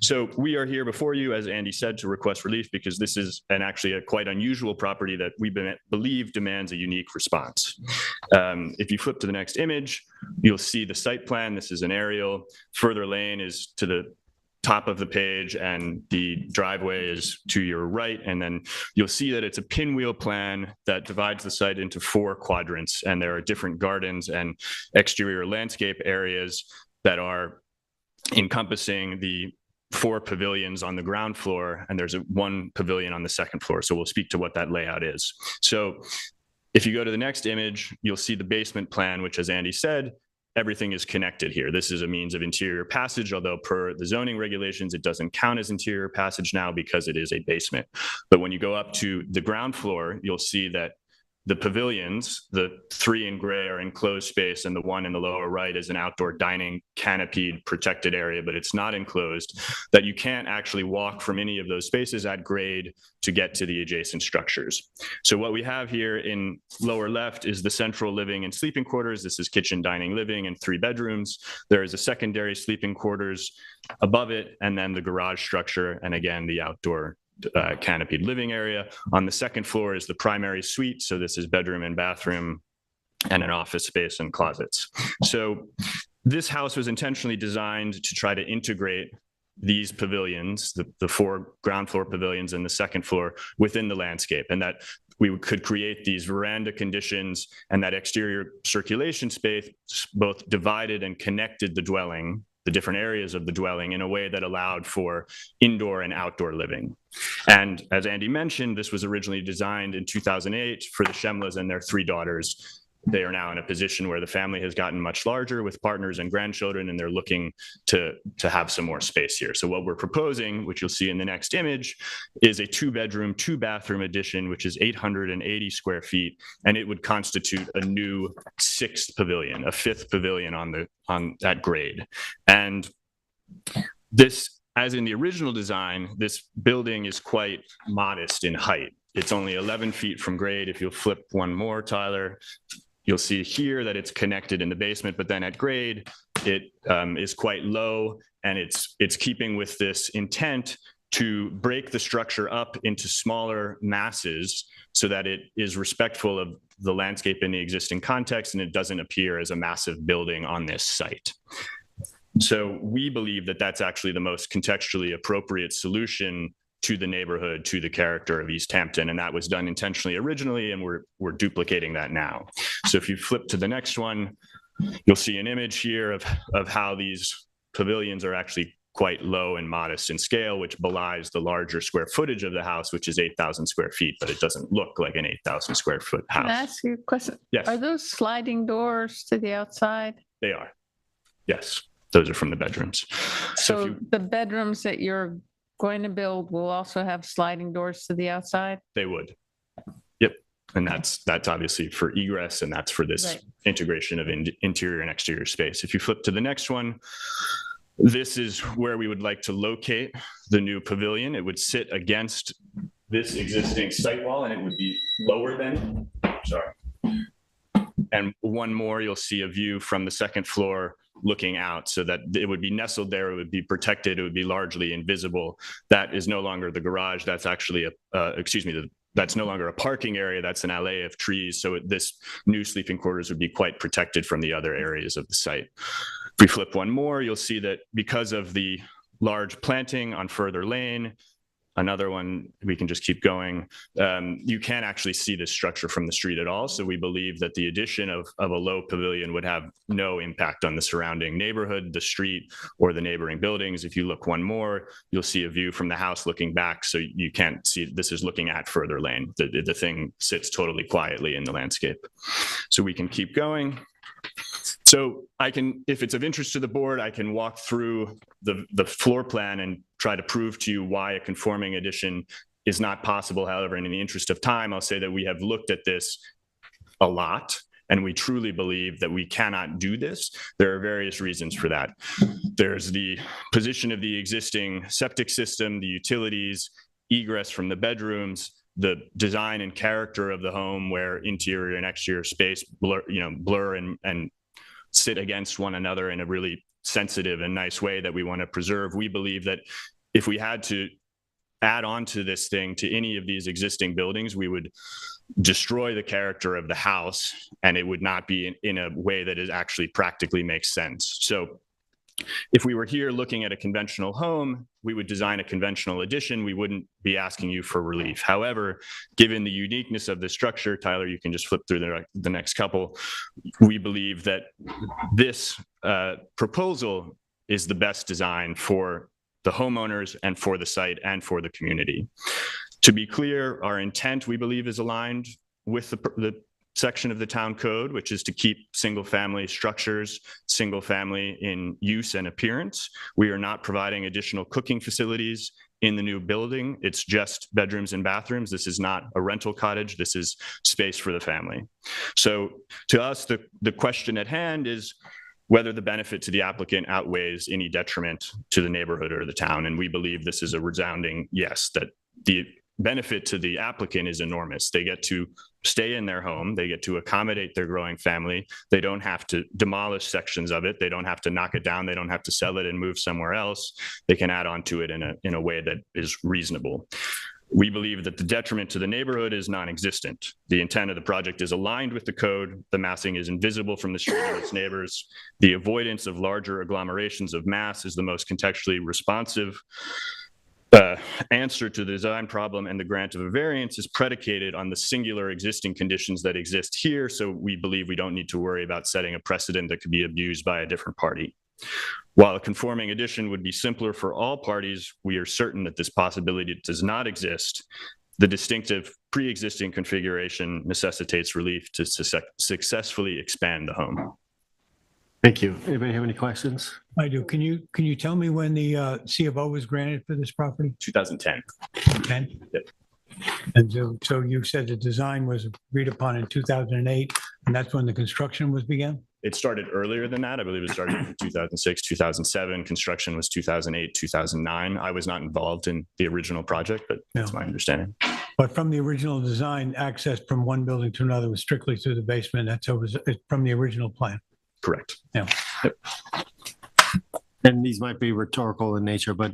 So we are here before you, as Andy said, to request relief because this is actually a quite unusual property that we believe demands a unique response. If you flip to the next image, you'll see the site plan. This is an aerial. Further lane is to the top of the page, and the driveway is to your right. And then you'll see that it's a pinwheel plan that divides the site into 4 quadrants, and there are different gardens and exterior landscape areas that are encompassing the 4 pavilions on the ground floor, and there's one pavilion on the second floor. So we'll speak to what that layout is. So if you go to the next image, you'll see the basement plan, which, as Andy said, everything is connected here. This is a means of interior passage, although per the zoning regulations, it doesn't count as interior passage now because it is a basement. But when you go up to the ground floor, you'll see that the pavilions, the 3 in gray, are enclosed space, and the one in the lower right is an outdoor dining canopied protected area, but it's not enclosed, that you can't actually walk from any of those spaces at grade to get to the adjacent structures. So what we have here in lower left is the central living and sleeping quarters. This is kitchen, dining, living, and 3 bedrooms. There is a secondary sleeping quarters above it, and then the garage structure, and again, the outdoor canopied living area. On the second floor is the primary suite. So this is bedroom and bathroom and an office space and closets. So this house was intentionally designed to try to integrate these pavilions, the 4 ground floor pavilions and the second floor, within the landscape, and that we could create these veranda conditions and that exterior circulation space both divided and connected the dwelling, the different areas of the dwelling, in a way that allowed for indoor and outdoor living. And as Andy mentioned, this was originally designed in 2008 for the Shemlas and their 3 daughters. They are now in a position where the family has gotten much larger with partners and grandchildren, and they're looking to have some more space here. So what we're proposing, which you'll see in the next image, is a 2-bedroom, 2-bathroom addition, which is 880 square feet, and it would constitute a new 6th pavilion, a 5th pavilion on that grade. And this as in the original design, this building is quite modest in height. It's only 11 feet from grade. If you'll flip one more, Tyler, you'll see here that it's connected in the basement, but then at grade, it is quite low, and it's keeping with this intent to break the structure up into smaller masses so that it is respectful of the landscape in the existing context, and it doesn't appear as a massive building on this site. So we believe that that's actually the most contextually appropriate solution to the neighborhood, to the character of East Hampton, and that was done intentionally originally, and we're duplicating that now. So if you flip to the next one, you'll see an image here of how these pavilions are actually quite low and modest in scale, which belies the larger square footage of the house, which is 8,000 square feet, but it doesn't look like an 8,000 square foot house. Can I ask you a question? Yes. Are those sliding doors to the outside? They are. Yes, those are from the bedrooms. So the bedrooms that you're going to build will also have sliding doors to the outside? They would. Yep. And that's obviously for egress, and that's for this integration of interior and exterior space. If you flip to the next one, this is where we would like to locate the new pavilion. It would sit against this existing site wall, and it would be lower than, sorry. And one more, you'll see a view from the second floor looking out, so that it would be nestled there, it would be protected, it would be largely invisible. That is no longer the garage, that's actually that's no longer a parking area, that's an alley of trees. So this new sleeping quarters would be quite protected from the other areas of the site. If we flip one more, you'll see that because of the large planting on Further Lane, another one, we can just keep going. You can't actually see this structure from the street at all. So we believe that the addition of a low pavilion would have no impact on the surrounding neighborhood, the street, or the neighboring buildings. If you look one more, you'll see a view from the house looking back. So you can't see, this is looking at Further Lane. The thing sits totally quietly in the landscape. So we can keep going. So I can, if it's of interest to the board, I can walk through the floor plan and try to prove to you why a conforming addition is not possible. However, in the interest of time, I'll say that we have looked at this a lot, and we truly believe that we cannot do this. There are various reasons for that. There's the position of the existing septic system, the utilities, egress from the bedrooms, the design and character of the home, where interior and exterior space blur and sit against one another in a really sensitive and nice way that we want to preserve. We believe that if we had to add on to this thing to any of these existing buildings, we would destroy the character of the house, and it would not be in a way that is actually practically makes sense. So if we were here looking at a conventional home, we would design a conventional addition. We wouldn't be asking you for relief. However, given the uniqueness of the structure, Tyler, you can just flip through the next couple. We believe that this proposal is the best design for the homeowners and for the site and for the community. To be clear, our intent, we believe, is aligned with the section of the town code, which is to keep single-family structures, single-family in use and appearance. We are not providing additional cooking facilities in the new building. It's just bedrooms and bathrooms. This is not a rental cottage. This is space for the family. So to us, the question at hand is whether the benefit to the applicant outweighs any detriment to the neighborhood or the town. And we believe this is a resounding yes, that the benefit to the applicant is enormous. They get to stay in their home. They get to accommodate their growing family. They don't have to demolish sections of it. They don't have to knock it down. They don't have to sell it and move somewhere else. They can add on to it in a way that is reasonable. We believe that the detriment to the neighborhood is non-existent. The intent of the project is aligned with the code. The massing is invisible from the street and its neighbors. The avoidance of larger agglomerations of mass is the most contextually responsive answer to the design problem, and the grant of a variance is predicated on the singular existing conditions that exist here. So we believe we don't need to worry about setting a precedent that could be abused by a different party. While a conforming addition would be simpler for all parties, we are certain that this possibility does not exist. The distinctive pre-existing configuration necessitates relief to successfully expand the home. Thank you. Anybody have any questions? I do. Can you tell me when the C of O was granted for this property? 2010. 10? Yep. And so you said the design was agreed upon in 2008, and that's when the construction was began? it started earlier than that. I believe it started in 2006, 2007. Construction was 2008, 2009. I was not involved in the original project, but that's my understanding. But from the original design, access from one building to another was strictly through the basement. That's from the original plan. Correct. Yeah. Yep. And these might be rhetorical in nature, but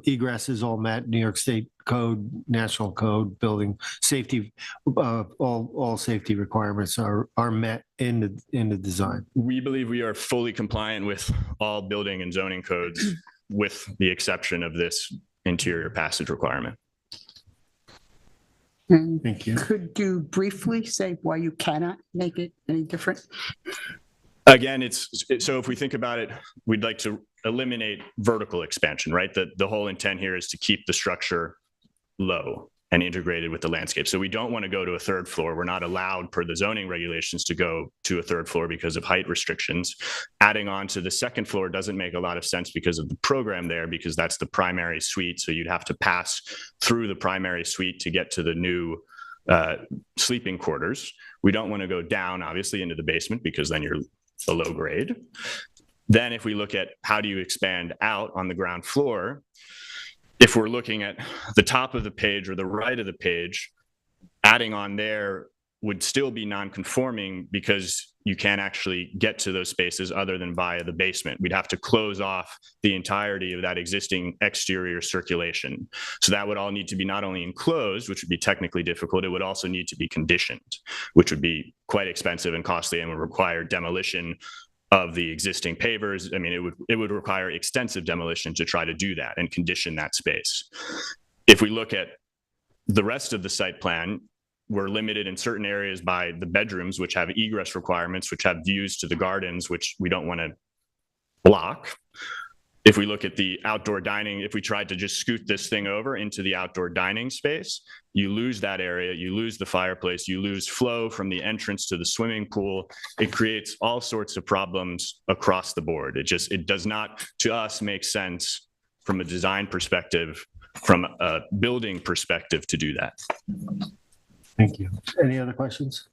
egress is all met, New York State code, national code, building safety, all safety requirements are met in the design. We believe we are fully compliant with all building and zoning codes with the exception of this interior passage requirement. Thank you. Could you briefly say why you cannot make it any different? Again, so if we think about it, we'd like to eliminate vertical expansion, right? The whole intent here is to keep the structure low and integrated with the landscape. So we don't want to go to a third floor. We're not allowed per the zoning regulations to go to a third floor because of height restrictions. Adding on to the second floor doesn't make a lot of sense because of the program there, because that's the primary suite. So you'd have to pass through the primary suite to get to the new sleeping quarters. We don't want to go down, obviously, into the basement because then you're below grade. Then if we look at how do you expand out on the ground floor, if we're looking at the top of the page or the right of the page, adding on there would still be non-conforming because you can't actually get to those spaces other than via the basement. We'd have to close off the entirety of that existing exterior circulation. So that would all need to be not only enclosed, which would be technically difficult, it would also need to be conditioned, which would be quite expensive and costly and would require demolition of the existing pavers. I mean, it would require extensive demolition to try to do that and condition that space. If we look at the rest of the site plan, we're limited in certain areas by the bedrooms, which have egress requirements, which have views to the gardens, which we don't want to block. If we look at the outdoor dining, if we tried to just scoot this thing over into the outdoor dining space, you lose that area, you lose the fireplace, you lose flow from the entrance to the swimming pool. It creates all sorts of problems across the board. It does not, to us, make sense from a design perspective, from a building perspective to do that. Thank you. Any other questions?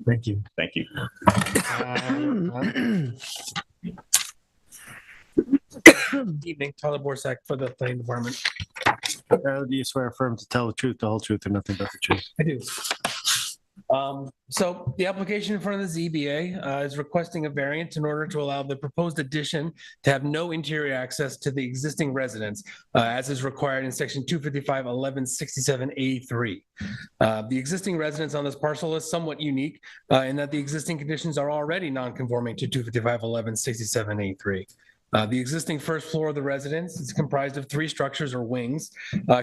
Thank you. Thank you. Evening, Tyler Borsak for the planning department. Do you swear affirm to tell the truth, the whole truth, and nothing but the truth? I do. So the application in front of the ZBA is requesting a variance in order to allow the proposed addition to have no interior access to the existing residence, as is required in section 255-1167A3. The existing residence on this parcel is somewhat unique in that the existing conditions are already non-conforming to 255-1167A3. The existing first floor of the residence is comprised of 3 structures or wings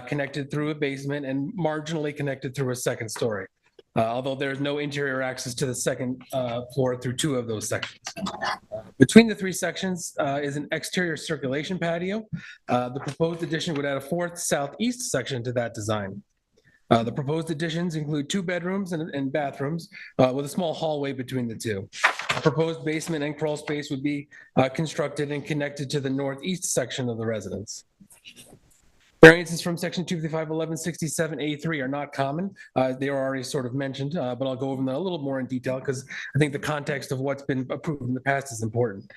connected through a basement and marginally connected through a second story. Although there's no interior access to the second floor through 2 of those sections. Between the 3 sections is an exterior circulation patio. The proposed addition would add a 4th southeast section to that design. The proposed additions include 2 bedrooms and bathrooms with a small hallway between the 2. A proposed basement and crawl space would be constructed and connected to the northeast section of the residence. Variances from section 255-1167A3 are not common. They are already sort of mentioned, but I'll go over them a little more in detail because I think the context of what's been approved in the past is important.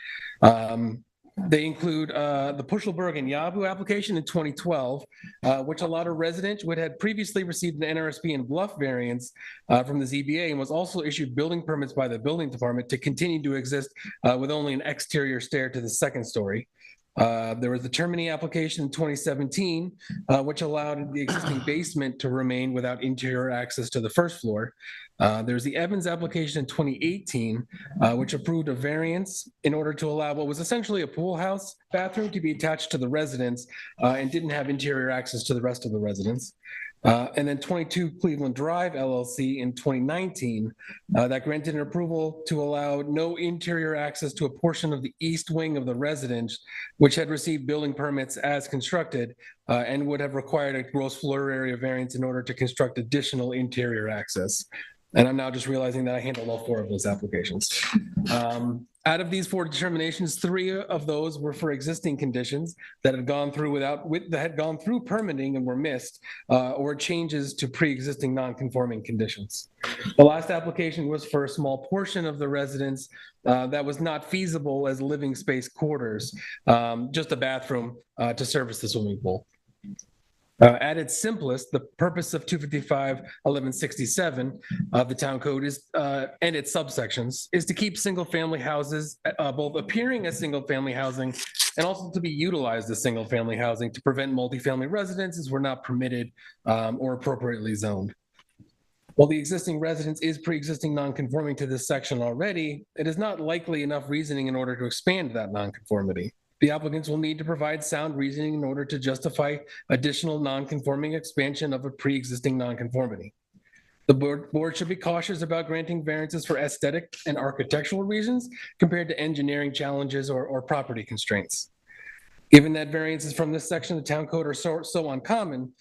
They include the Puschelberg and Yabu application in 2012, which allowed a resident who had previously received an NRSP and bluff variance from the ZBA and was also issued building permits by the building department to continue to exist with only an exterior stair to the second story. There was the Termini application in 2017, which allowed the existing basement to remain without interior access to the first floor. There's the Evans application in 2018, which approved a variance in order to allow what was essentially a pool house bathroom to be attached to the residence and didn't have interior access to the rest of the residence. And then 22 Cleveland Drive LLC in 2019 that granted an approval to allow no interior access to a portion of the east wing of the residence, which had received building permits as constructed and would have required a gross floor area variance in order to construct additional interior access. And I'm now just realizing that I handled all 4 of those applications. Out of these 4 determinations, 3 of those were for existing conditions that had gone through that had gone through permitting and were missed, or changes to pre-existing non-conforming conditions. The last application was for a small portion of the residence that was not feasible as living space quarters, just a bathroom to service the swimming pool. At its simplest, the purpose of 255-1167 of the town code is, and its subsections, is to keep single-family houses both appearing as single-family housing and also to be utilized as single-family housing to prevent multifamily residences were not permitted or appropriately zoned. While the existing residence is pre-existing non-conforming to this section already, it is not likely enough reasoning in order to expand that non-conformity. The applicants will need to provide sound reasoning in order to justify additional non-conforming expansion of a pre-existing non-conformity. The board should be cautious about granting variances for aesthetic and architectural reasons compared to engineering challenges or property constraints. Given that variances from this section of the town code are so uncommon,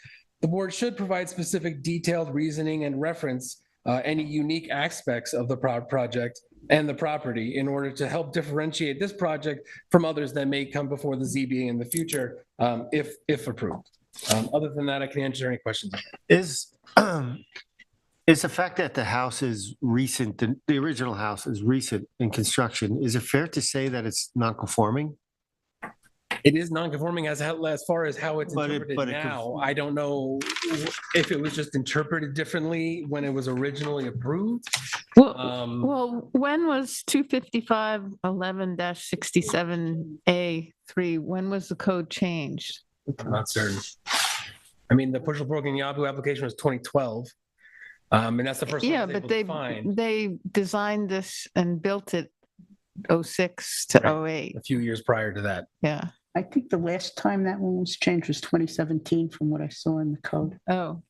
the board should provide specific detailed reasoning and reference any unique aspects of the project and the property in order to help differentiate this project from others that may come before the ZBA in the future, if approved. Other than that, I can answer any questions. Is the fact that the house is recent, the original house is recent in construction, is it fair to say that it's non-conforming? It is non-conforming as far as how it's But interpreted now. I don't know if it was just interpreted differently when it was originally approved. Well, when was 255-11-67A3, when was the code changed? I'm not certain. I mean, the Pushel Brook and Yahoo application was 2012. And that's the first one I Yeah, was but able to find. they designed this and built it 06 to 08. A few years prior to that. Yeah. I think the last time that one was changed was 2017 from what I saw in the code. Oh.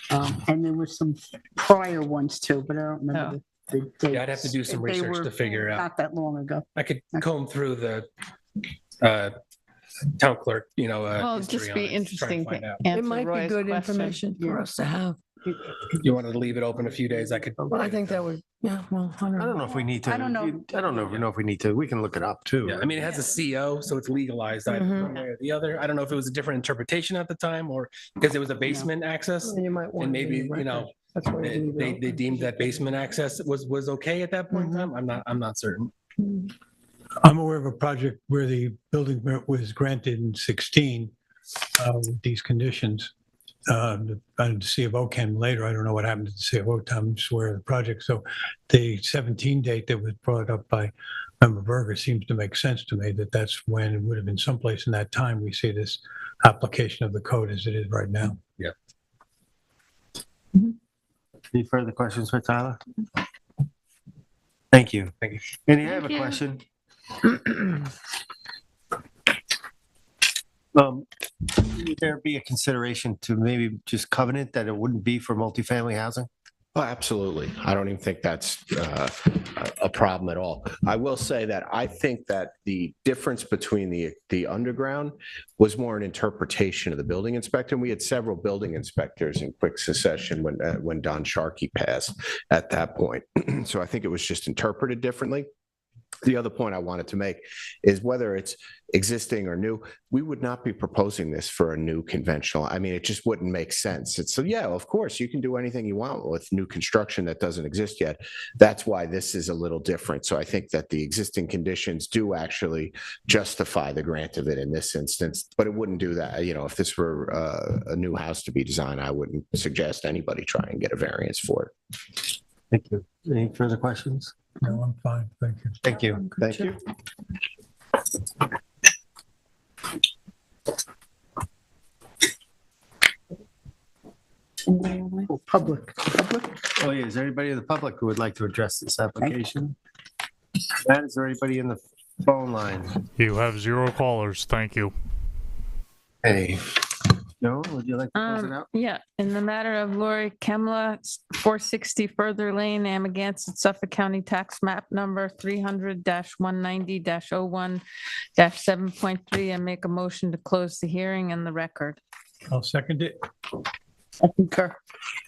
And there were some prior ones too, but I don't remember the dates. Yeah, I'd have to do some They research were to figure out. Not that long ago. I could comb through the town clerk, Well, it'd history just on be it, try and interesting find to out. answer It might be Roy's good question. information for us to have. You wanted to leave it open a few days, I could. Well, I think that would, yeah, well, I I don't know if we need to. I don't know. I don't know if we need to. We can look it up too. Yeah, I mean, it has a CO, so it's legalized either one way or the other. I don't know if it was a different interpretation at the time or because it was a basement access. You might want And it in maybe, the record. That's why you leave it they open. deemed that basement access was okay at that point in time. I'm not certain. I'm aware of a project where the building permit was granted in 16 with these conditions. The CFO came later. I don't know what happened to the CFO time. I'm just aware of the project. So the 17 date that was brought up by Member Berger seems to make sense to me that that's when it would have been someplace in that time we see this application of the code as it is right now. Yeah. Any further questions for Tyler? Thank you. Thank you. Andy, I have Thank a you. question. Would there be a consideration to maybe just covenant that it wouldn't be for multifamily housing? Oh, absolutely. I don't even think that's a problem at all. I will say that I think that the difference between the underground was more an interpretation of the building inspector. And we had several building inspectors in quick succession when Don Sharkey passed at that point. So I think it was just interpreted differently. The other point I wanted to make is whether it's existing or new, we would not be proposing this for a new conventional. I mean, it just wouldn't make sense. So yeah, of course, you can do anything you want with new construction that doesn't exist yet. That's why this is a little different. So I think that the existing conditions do actually justify the grant of it in this instance, but it wouldn't do that. If this were a new house to be designed, I wouldn't suggest anybody try and get a variance for it. Thank you. Any further questions? No, I'm fine. Thank you. Thank you. Thank you. Public. Oh, yeah. Is there anybody in the public who would like to address this application? Matt, is there anybody in the phone line? You have 0 callers. Thank you. Hey, Joan, would you like to close it out? Yeah, in the matter of Lori Kemla, 460 Further Lane, Amagansett, Suffolk County Tax Map Number 300-190-01-7.3, and make a motion to close the hearing and the record. I'll second it. I concur.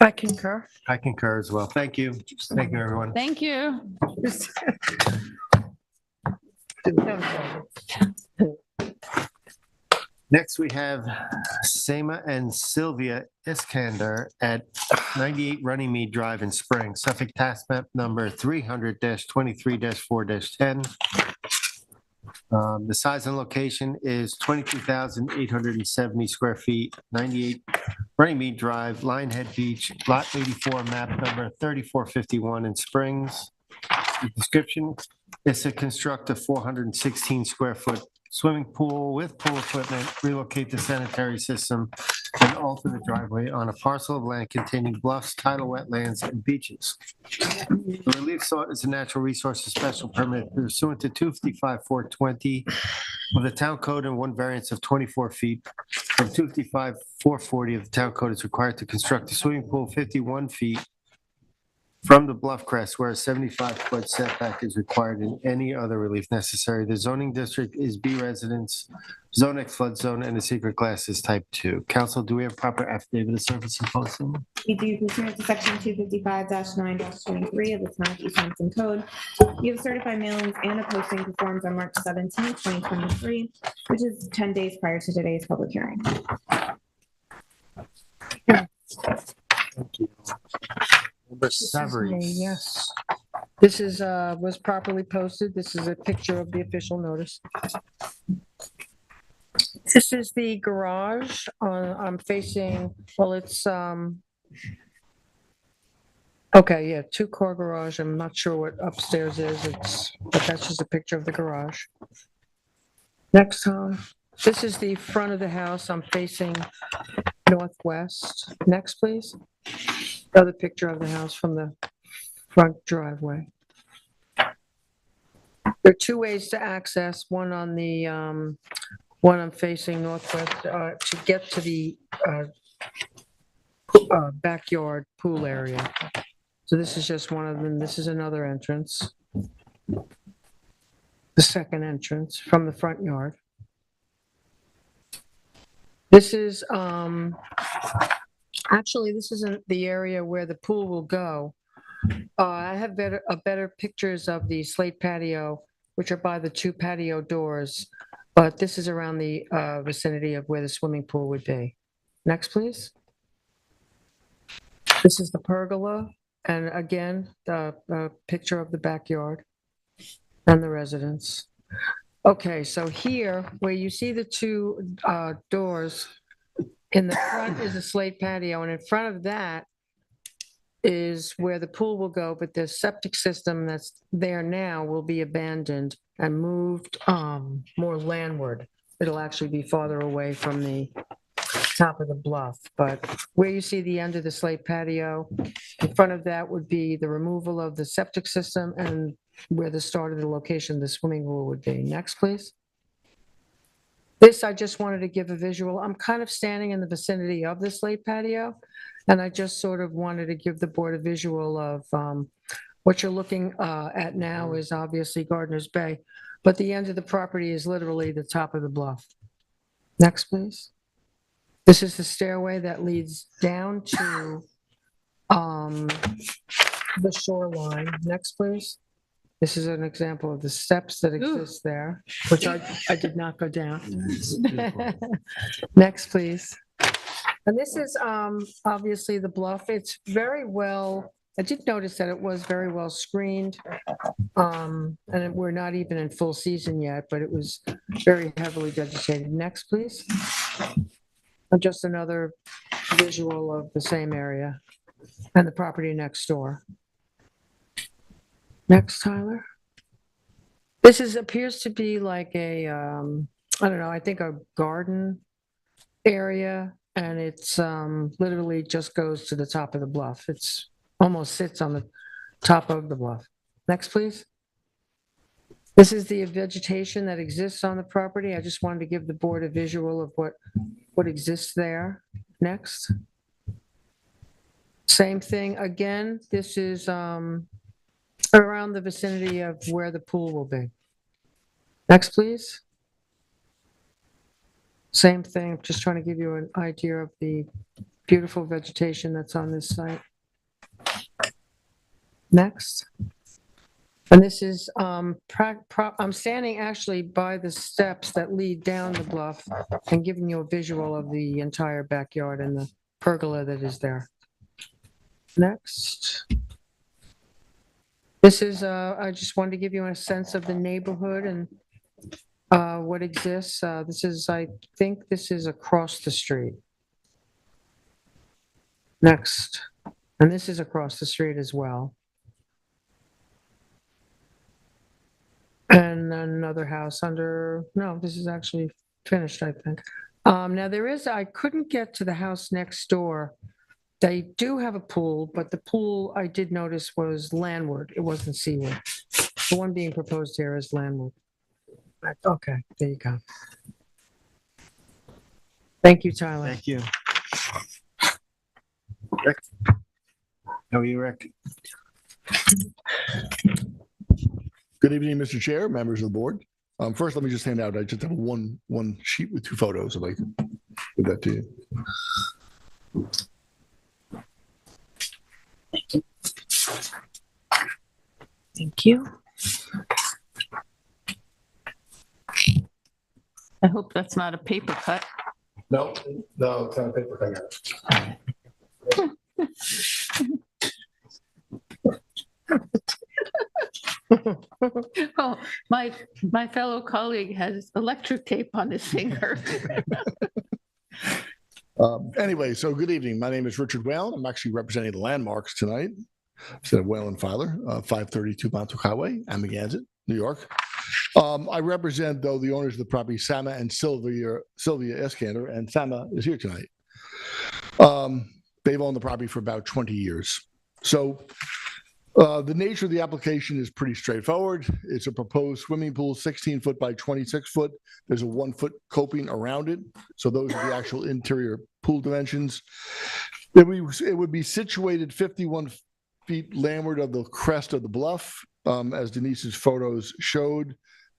I concur. I concur as well. Thank you. Thank you, everyone. Thank you. Next, we have Sema and Sylvia Iskander at 98 Runnymede Drive in Spring, Suffolk Tax Map number 300-23-4-10. The size and location is 22,870 square feet, 98 Runnymede Drive, Lionhead Beach, Lot 84, map number 3451 in Springs. The description is to construct a 416 square foot swimming pool with pool equipment, relocate the sanitary system, and alter the driveway on a parcel of land containing bluffs, tidal wetlands, and beaches. The relief sought is a natural resources special permit pursuant to 255-420 of the town code and one variance of 24 feet from 255-440 of the town code is required to construct a swimming pool 51 feet from the bluff crest where a 75-foot setback is required in any other relief necessary. The zoning district is B residence, zone X flood zone, and the secret class is type 2. Council, do we have proper affidavit of service and posting? We do pursuant to section 255-9-23 of the Town of East Hampton Code. You have certified mailings and a posting performed on March 17, 2023, which is 10 days prior to today's public hearing. Thank you. Number seven. Yes. This is, was properly posted. This is a picture of the official notice. This is the garage I'm facing, well, it's, okay, yeah, two-car garage. I'm not sure what upstairs is. But that's just a picture of the garage. Next, this is the front of the house. I'm facing northwest. Next, please. Another picture of the house from the front driveway. There are two ways to access, one on the, one I'm facing northwest, to get to the backyard pool area. So this is just one of them. This is another entrance. The second entrance from the front yard. This is, actually, this isn't the area where the pool will go. I have better pictures of the slate patio, which are by the two patio doors, but this is around the vicinity of where the swimming pool would be. Next, please. This is the pergola, and again, the picture of the backyard and the residence. Okay, so here, where you see the two doors, in the front is a slate patio, and in front of that is where the pool will go, but the septic system that's there now will be abandoned and moved more landward. It'll actually be farther away from the top of the bluff, but where you see the end of the slate patio, in front of that would be the removal of the septic system and where the start of the location of the swimming pool would be. Next, please. This, I just wanted to give a visual. I'm kind of standing in the vicinity of the slate patio, and I just sort of wanted to give the board a visual of what you're looking at now is obviously Gardner's Bay, but the end of the property is literally the top of the bluff. Next, please. This is the stairway that leads down to the shoreline. Next, please. This is an example of the steps that exist there, which I did not go down. Next, please. And this is obviously the bluff. It's very well, I did notice that it was very well screened. And we're not even in full season yet, but it was very heavily vegetated. Next, please. And just another visual of the same area and the property next door. Next, Tyler. This appears to be like a, I don't know, I think a garden area, and it's literally just goes to the top of the bluff. It's almost sits on the top of the bluff. Next, please. This is the vegetation that exists on the property. I just wanted to give the board a visual of what exists there. Next. Same thing again. This is around the vicinity of where the pool will be. Next, please. Same thing, I'm just trying to give you an idea of the beautiful vegetation that's on this site. Next. And this is, I'm standing actually by the steps that lead down the bluff and giving you a visual of the entire backyard and the pergola that is there. Next. This is, I just wanted to give you a sense of the neighborhood and what exists. This is, I think this is across the street. Next. And this is across the street as well. And another house under, no, this is actually finished, I think. Now there is, I couldn't get to the house next door. They do have a pool, but the pool I did notice was landward. It wasn't seaward. The one being proposed here is landward. Okay, there you go. Thank you, Tyler. Thank you. Rick? How are you, Rick? Good evening, Mr. Chair, members of the board. First, let me just hand out, I just have one sheet with 2 photos, if I can give that to you. Thank you. I hope that's not a paper cut. No, it's not a paper cutout. Oh, my fellow colleague has electric tape on his finger. Anyway, so good evening. My name is Richard Whalen. I'm actually representing the Landmarks tonight instead of Whalen Filer, 532 Montauk Highway, Amagansett, New York. I represent, though, the owners of the property, Sama and Sylvia Eskander, and Sama is here tonight. They've owned the property for about 20 years. So the nature of the application is pretty straightforward. It's a proposed swimming pool, 16 foot by 26 foot. There's a 1 foot coping around it. So those are the actual interior pool dimensions. It would be situated 51 feet landward of the crest of the bluff. As Denise's photos showed,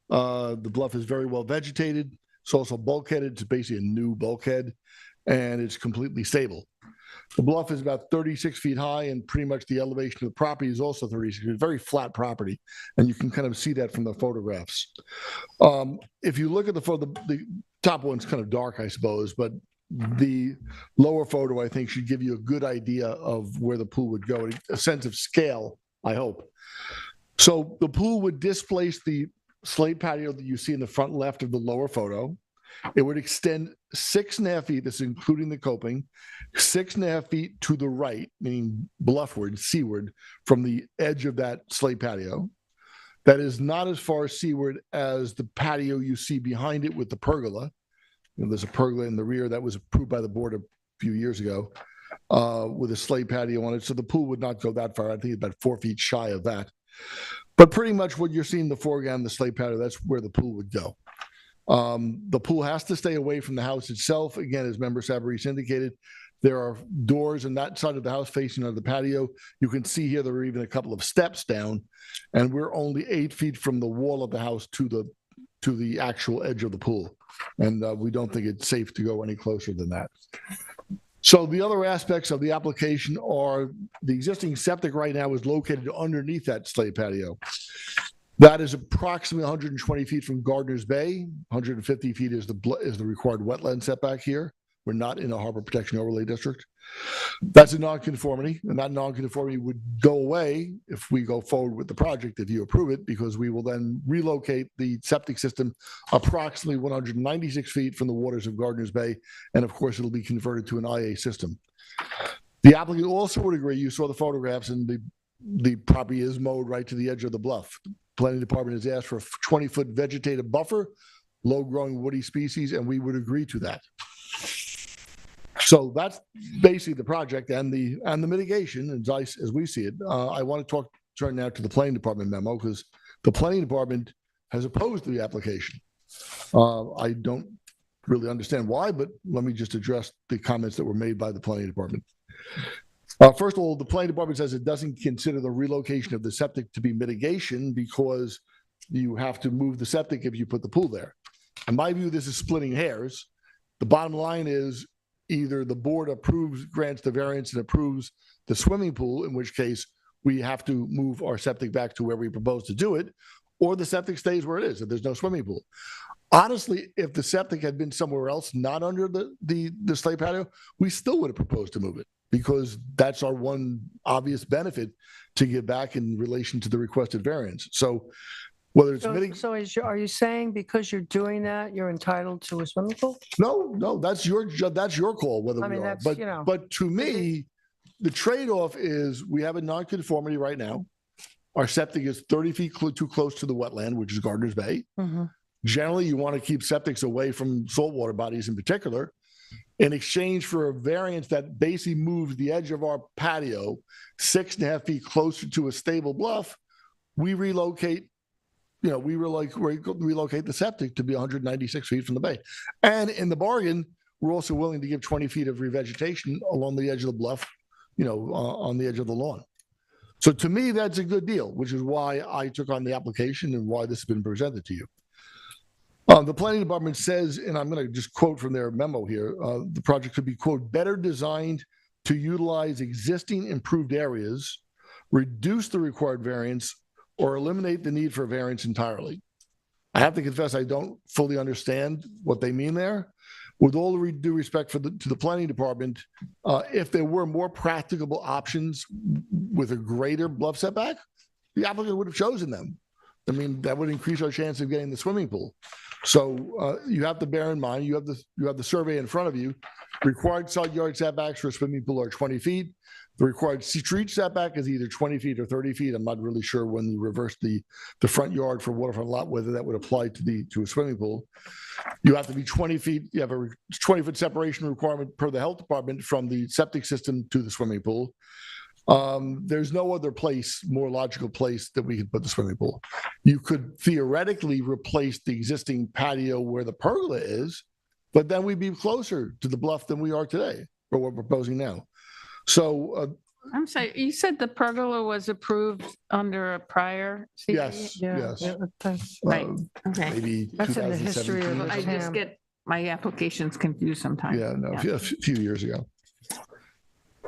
the bluff is very well vegetated. It's also bulkheaded. It's basically a new bulkhead, and it's completely stable. The bluff is about 36 feet high, and pretty much the elevation of the property is also 36 feet. It's a very flat property, and you can kind of see that from the photographs. If you look at the top one's kind of dark, I suppose, but the lower photo, I think, should give you a good idea of where the pool would go, a sense of scale, I hope. So the pool would displace the slate patio that you see in the front left of the lower photo. It would extend 6.5 feet, this is including the coping, 6.5 feet to the right, meaning bluffward, seaward, from the edge of that slate patio. That is not as far seaward as the patio you see behind it with the pergola. There's a pergola in the rear that was approved by the board a few years ago with a slate patio on it. So the pool would not go that far. I think it's about 4 feet shy of that. But pretty much what you're seeing in the foreground, the slate patio, that's where the pool would go. The pool has to stay away from the house itself. Again, as Member Savarese indicated, there are doors on that side of the house facing on the patio. You can see here there are even a couple of steps down, and we're only 8 feet from the wall of the house to the actual edge of the pool. And we don't think it's safe to go any closer than that. So the other aspects of the application are the existing septic right now is located underneath that slate patio. That is approximately 120 feet from Gardner's Bay. 150 feet is the required wetland setback here. We're not in a harbor protection overlay district. That's a nonconformity, and that nonconformity would go away if we go forward with the project, if you approve it, because we will then relocate the septic system approximately 196 feet from the waters of Gardner's Bay, and of course, it'll be converted to an IA system. The applicant also would agree, you saw the photographs, and the property is mowed right to the edge of the bluff. The planning department has asked for a 20-foot vegetative buffer, low-growing woody species, and we would agree to that. So that's basically the project and the mitigation, as we see it. I want to turn now to the planning department memo, because the planning department has opposed the application. I don't really understand why, but let me just address the comments that were made by the planning department. First of all, the planning department says it doesn't consider the relocation of the septic to be mitigation because you have to move the septic if you put the pool there. In my view, this is splitting hairs. The bottom line is either the board grants the variance and approves the swimming pool, in which case we have to move our septic back to where we propose to do it, or the septic stays where it is, if there's no swimming pool. Honestly, if the septic had been somewhere else, not under the slate patio, we still would have proposed to move it, because that's our one obvious benefit to give back in relation to the requested variance. So whether it's So are you saying because you're doing that, you're entitled to a swimming pool? No, that's your call whether I we mean, are. that's, you know. But to me, the trade-off is we have a nonconformity right now. Our septic is 30 feet too close to the wetland, which is Gardner's Bay. Mhm. Generally, you want to keep septics away from saltwater bodies in particular. In exchange for a variance that basically moves the edge of our patio 6.5 feet closer to a stable bluff, we relocate the septic to be 196 feet from the bay. And in the bargain, we're also willing to give 20 feet of revegetation along the edge of the bluff, on the edge of the lawn. So to me, that's a good deal, which is why I took on the application and why this has been presented to you. The planning department says, and I'm going to just quote from their memo here, the project could be, quote, better designed to utilize existing improved areas, reduce the required variance, or eliminate the need for variance entirely. I have to confess, I don't fully understand what they mean there. With all the due respect to the planning department, if there were more practicable options with a greater bluff setback, the applicant would have chosen them. I mean, that would increase our chance of getting the swimming pool. So you have to bear in mind, you have the survey in front of you. Required side yard setbacks for a swimming pool are 20 feet. The required street setback is either 20 feet or 30 feet. I'm not really sure when you reverse the front yard for waterfront lot, whether that would apply to a swimming pool. You have to be 20 feet. You have a 20-foot separation requirement per the health department from the septic system to the swimming pool. There's no other more logical place that we could put the swimming pool. You could theoretically replace the existing patio where the pergola is, but then we'd be closer to the bluff than we are today, or what we're proposing now. So I'm sorry, you said the pergola was approved under a prior CP? yes, yes. Right, okay. Maybe That's in the history of 2017 or the I something. just get my applications confused sometimes. Yeah, no, a few years ago.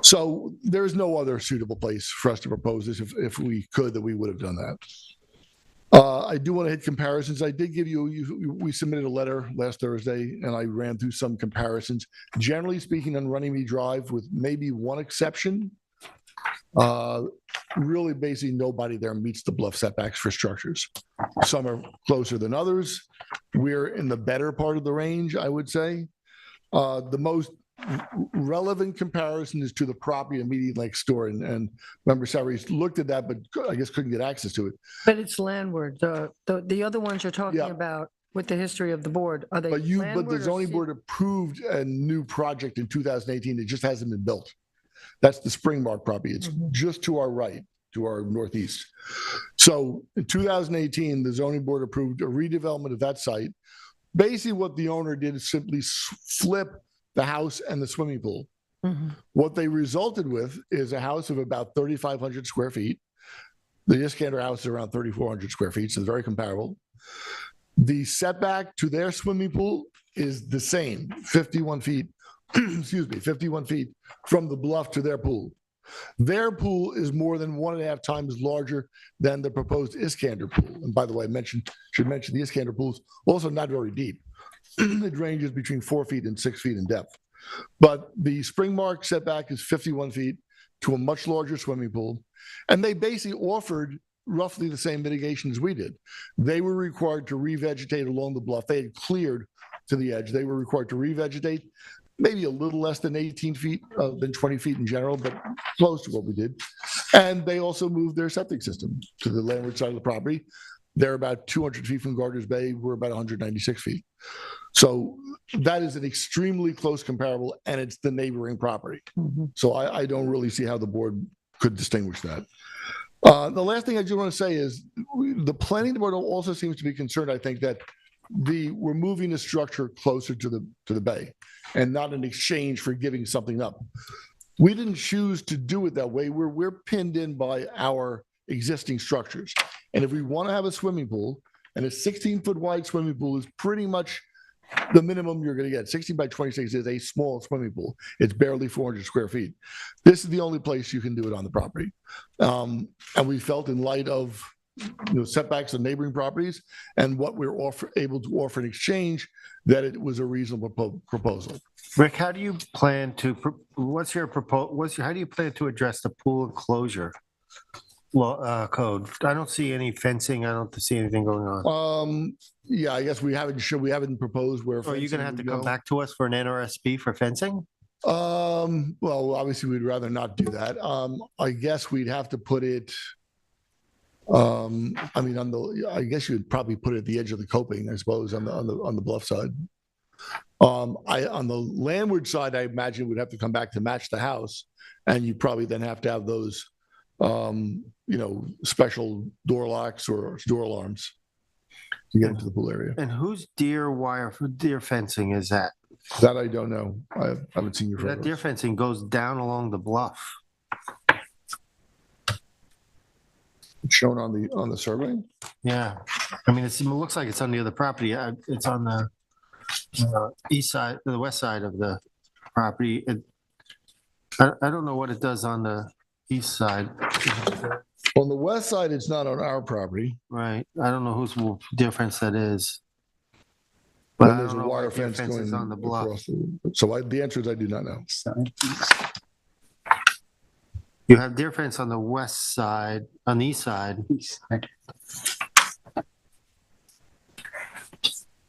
So there's no other suitable place for us to propose this. If we could, that we would have done that. I do want to hit comparisons. I did give we submitted a letter last Thursday, and I ran through some comparisons. Generally speaking, on Runnymede Drive, with maybe one exception, really basically nobody there meets the bluff setbacks for structures. Some are closer than others. We're in the better part of the range, I would say. The most relevant comparison is to the property immediately next door, and Member Saris looked at that, but I guess couldn't get access to it. But it's landward. The other ones you're talking about with the history of the board, are they But the landward or zoning board approved a new project in 2018. It just hasn't been built. That's the Springmark property. It's just to our right, to our northeast. So in 2018, the zoning board approved a redevelopment of that site. Basically, what the owner did is simply flip the house and the swimming pool. What they resulted with is a house of about 3,500 square feet. The Iskander house is around 3,400 square feet, so very comparable. The setback to their swimming pool is the same, 51 feet, 51 feet from the bluff to their pool. Their pool is more than 1.5 times larger than the proposed Iskander pool. And by the way, I should mention the Iskander pool is also not very deep. It ranges between 4 feet and 6 feet in depth. But the Springmark setback is 51 feet to a much larger swimming pool. And they basically offered roughly the same mitigation as we did. They were required to revegetate along the bluff. They had cleared to the edge. They were required to revegetate, maybe a little less than 18 feet, than 20 feet in general, but close to what we did. And they also moved their septic system to the landward side of the property. They're about 200 feet from Gardner's Bay. We're about 196 feet. So that is an extremely close comparable, and it's the neighboring property. So I don't really see how the board could distinguish that. The last thing I do want to say is the planning board also seems to be concerned, I think, that we're moving the structure closer to the bay and not in exchange for giving something up. We didn't choose to do it that way. We're pinned in by our existing structures. And if we want to have a swimming pool, and a 16-foot wide swimming pool is pretty much the minimum you're going to get. 16 by 26 is a small swimming pool. It's barely 400 square feet. This is the only place you can do it on the property. And we felt in light of setbacks of neighboring properties and what we're able to offer in exchange, that it was a reasonable proposal. Rick, how do you plan to, how do you plan to address the pool enclosure code? I don't see any fencing. I don't see anything going on. Yeah, I guess we haven't proposed where. Are you going to have to come back to us for an NRSP for fencing? Well, obviously we'd rather not do that. I guess we'd have to put it, I guess you'd probably put it at the edge of the coping, I suppose, on the bluff side. On the landward side, I imagine we'd have to come back to match the house, and you probably then have to have those, special door locks or door alarms to get into the pool area. And whose deer fencing is that? That I don't know. I haven't seen your photos. That deer fencing goes down along the bluff. It's shown on the survey. Yeah, I mean, it looks like it's on the other property. It's on the east side, the west side of the property. I don't know what it does on the east side. On the west side, it's not on our property. Right. I don't know whose difference that is. But But there's a wire fence going on the bluff. across. So the answer is I do not know. You have deer fence on the west side, on the east side.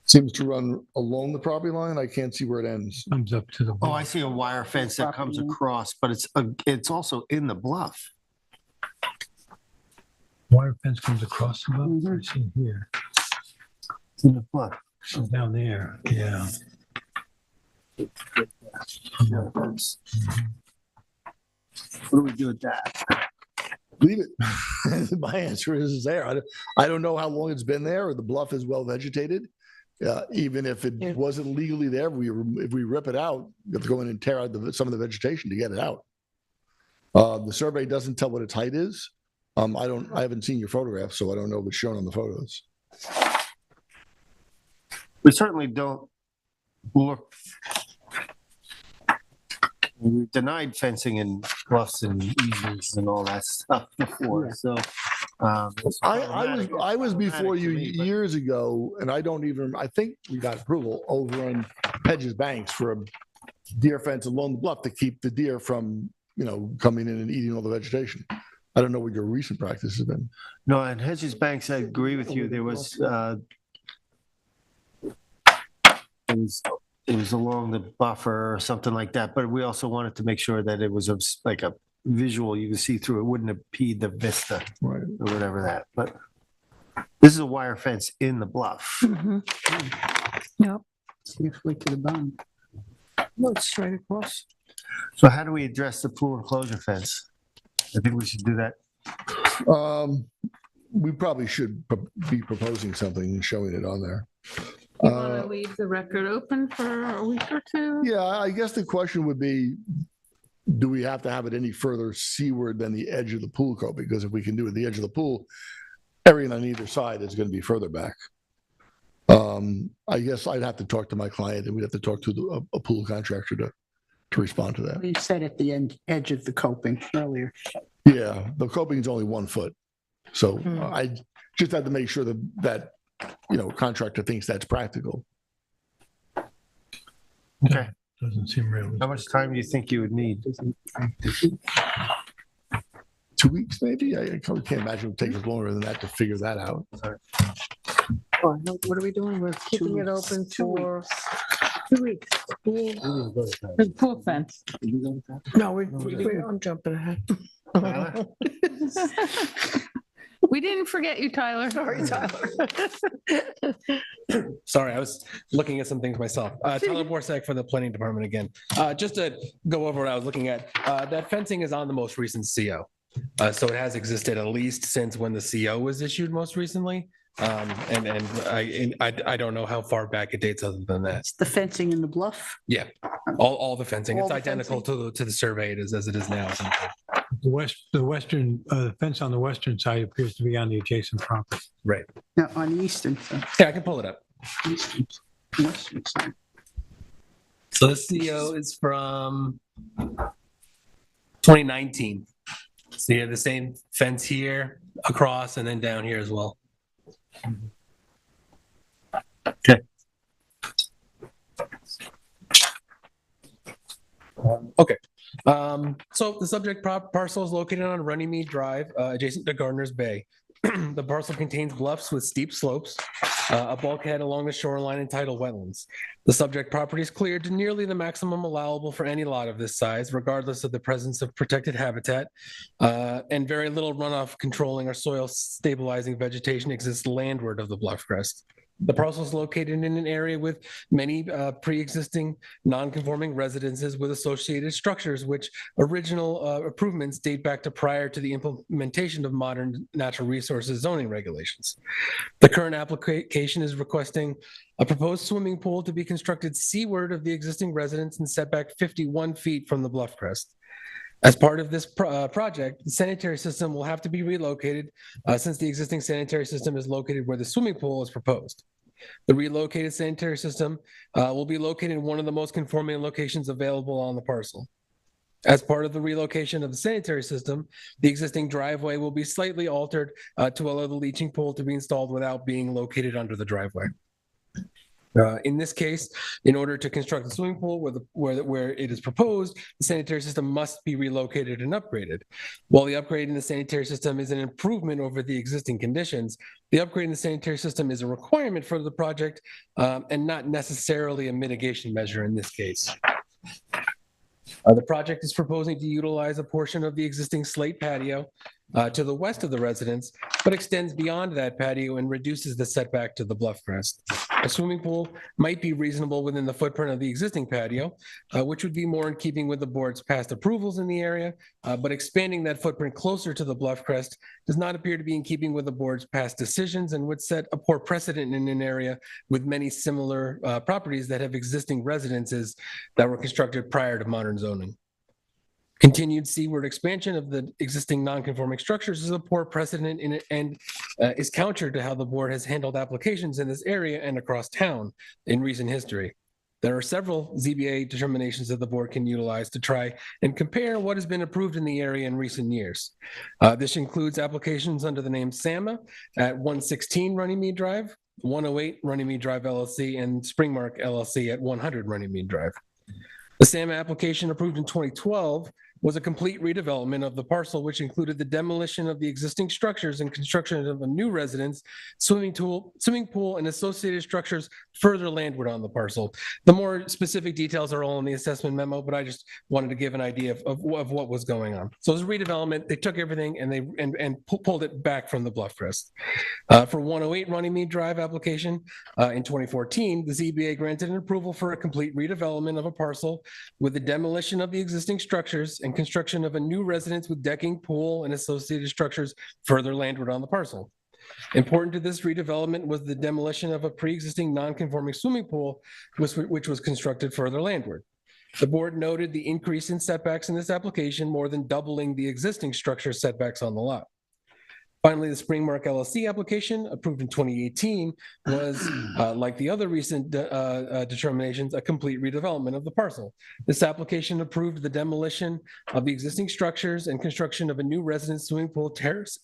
Seems to run along the property line. I can't see where it ends. Comes up to the. Oh, I see a wire fence that comes across, but it's also in the bluff. Wire fence comes across the bluff. I see here. It's in the bluff. So down there, yeah. What do we do with that? Leave it. My answer is there. I don't know how long it's been there, or the bluff is well vegetated. Even if it wasn't legally there, if we rip it out, you have to go in and tear out some of the vegetation to get it out. The survey doesn't tell what its height is. I haven't seen your photograph, so I don't know if it's shown on the photos. We certainly don't look. We've denied fencing and bluffs and easements and all that stuff before, so. I was before you years ago, and I think we got approval over on Hedges Banks for a deer fence along the bluff to keep the deer from, coming in and eating all the vegetation. I don't know what your recent practice has been. No, and Hedges Banks, I agree with you. There was, it was along the buffer or something like that, but we also wanted to make sure that it was like a visual you could see through. It wouldn't impede the vista, right, or whatever that. But this is a wire fence in the bluff. Yep. Safely to the bottom. No, it's straight across. So how do we address the pool enclosure fence? I think we should do that. We probably should be proposing something and showing it on there. You want to leave the record open for a week or two? Yeah, I guess the question would be, do we have to have it any further seaward than the edge of the pool coping? Because if we can do it at the edge of the pool, everything on either side is going to be further back. I guess I'd have to talk to my client, and we'd have to talk to a pool contractor to respond to that. You said at the edge of the coping earlier. Yeah, the coping is only 1 foot. So I just have to make sure that contractor thinks that's practical. Okay. Doesn't seem real. How much time do you think you would need? 2 weeks, maybe? I can't imagine it would take us longer than that to figure that out. What are we doing? We're keeping it open for 2 weeks. The pool fence. No, I'm jumping ahead. We didn't forget you, Tyler. Sorry, Tyler. Sorry, I was looking at some things myself. Tyler Borsak for the planning department again. Just to go over what I was looking at, that fencing is on the most recent CO. So it has existed at least since when the CO was issued most recently. And I don't know how far back it dates other than that. It's the fencing in the bluff. Yeah, all the fencing. All It's the identical to the survey as it is now. The western fence on the western side appears to be on the adjacent property. Right. No, on the eastern side. Yeah, I can pull it up. Eastern. So this CO is from 2019. So you have the same fence here, across, and then down here as well. Okay. Okay. So the subject parcel is located on Runnymede Drive, adjacent to Gardner's Bay. The parcel contains bluffs with steep slopes, a bulkhead along the shoreline and tidal wetlands. The subject property is cleared to nearly the maximum allowable for any lot of this size, regardless of the presence of protected habitat, and very little runoff controlling or soil stabilizing vegetation exists landward of the bluff crest. The parcel is located in an area with many pre-existing non-conforming residences with associated structures, which original improvements date back to prior to the implementation of modern natural resources zoning regulations. The current application is requesting a proposed swimming pool to be constructed seaward of the existing residence and setback 51 feet from the bluff crest. As part of this project, the sanitary system will have to be relocated since the existing sanitary system is located where the swimming pool is proposed. The relocated sanitary system will be located in one of the most conforming locations available on the parcel. As part of the relocation of the sanitary system, the existing driveway will be slightly altered to allow the leaching pool to be installed without being located under the driveway. In this case, in order to construct the swimming pool where it is proposed, the sanitary system must be relocated and upgraded. While the upgrade in the sanitary system is an improvement over the existing conditions, the upgrade in the sanitary system is a requirement for the project and not necessarily a mitigation measure in this case. The project is proposing to utilize a portion of the existing slate patio to the west of the residence, but extends beyond that patio and reduces the setback to the bluff crest. A swimming pool might be reasonable within the footprint of the existing patio, which would be more in keeping with the board's past approvals in the area, but expanding that footprint closer to the bluff crest does not appear to be in keeping with the board's past decisions and would set a poor precedent in an area with many similar properties that have existing residences that were constructed prior to modern zoning. Continued seaward expansion of the existing non-conforming structures is a poor precedent in it and is counter to how the board has handled applications in this area and across town in recent history. There are several ZBA determinations that the board can utilize to try and compare what has been approved in the area in recent years. This includes applications under the name SAMA at 116 Runnymede Drive, 108 Runnymede Drive LLC, and Springmark LLC at 100 Runnymede Drive. The SAMA application approved in 2012 was a complete redevelopment of the parcel, which included the demolition of the existing structures and construction of a new residence, swimming pool, and associated structures further landward on the parcel. The more specific details are all in the assessment memo, but I just wanted to give an idea of what was going on. So it was a redevelopment. They took everything and they pulled it back from the bluff crest. For 108 Runnymede Drive application in 2014, the ZBA granted an approval for a complete redevelopment of a parcel with the demolition of the existing structures and construction of a new residence with decking, pool, and associated structures further landward on the parcel. Important to this redevelopment was the demolition of a pre-existing non-conforming swimming pool, which was constructed further landward. The board noted the increase in setbacks in this application, more than doubling the existing structure setbacks on the lot. Finally, the Springmark LLC application approved in 2018 was, like the other recent determinations, a complete redevelopment of the parcel. This application approved the demolition of the existing structures and construction of a new residence swimming pool terrace,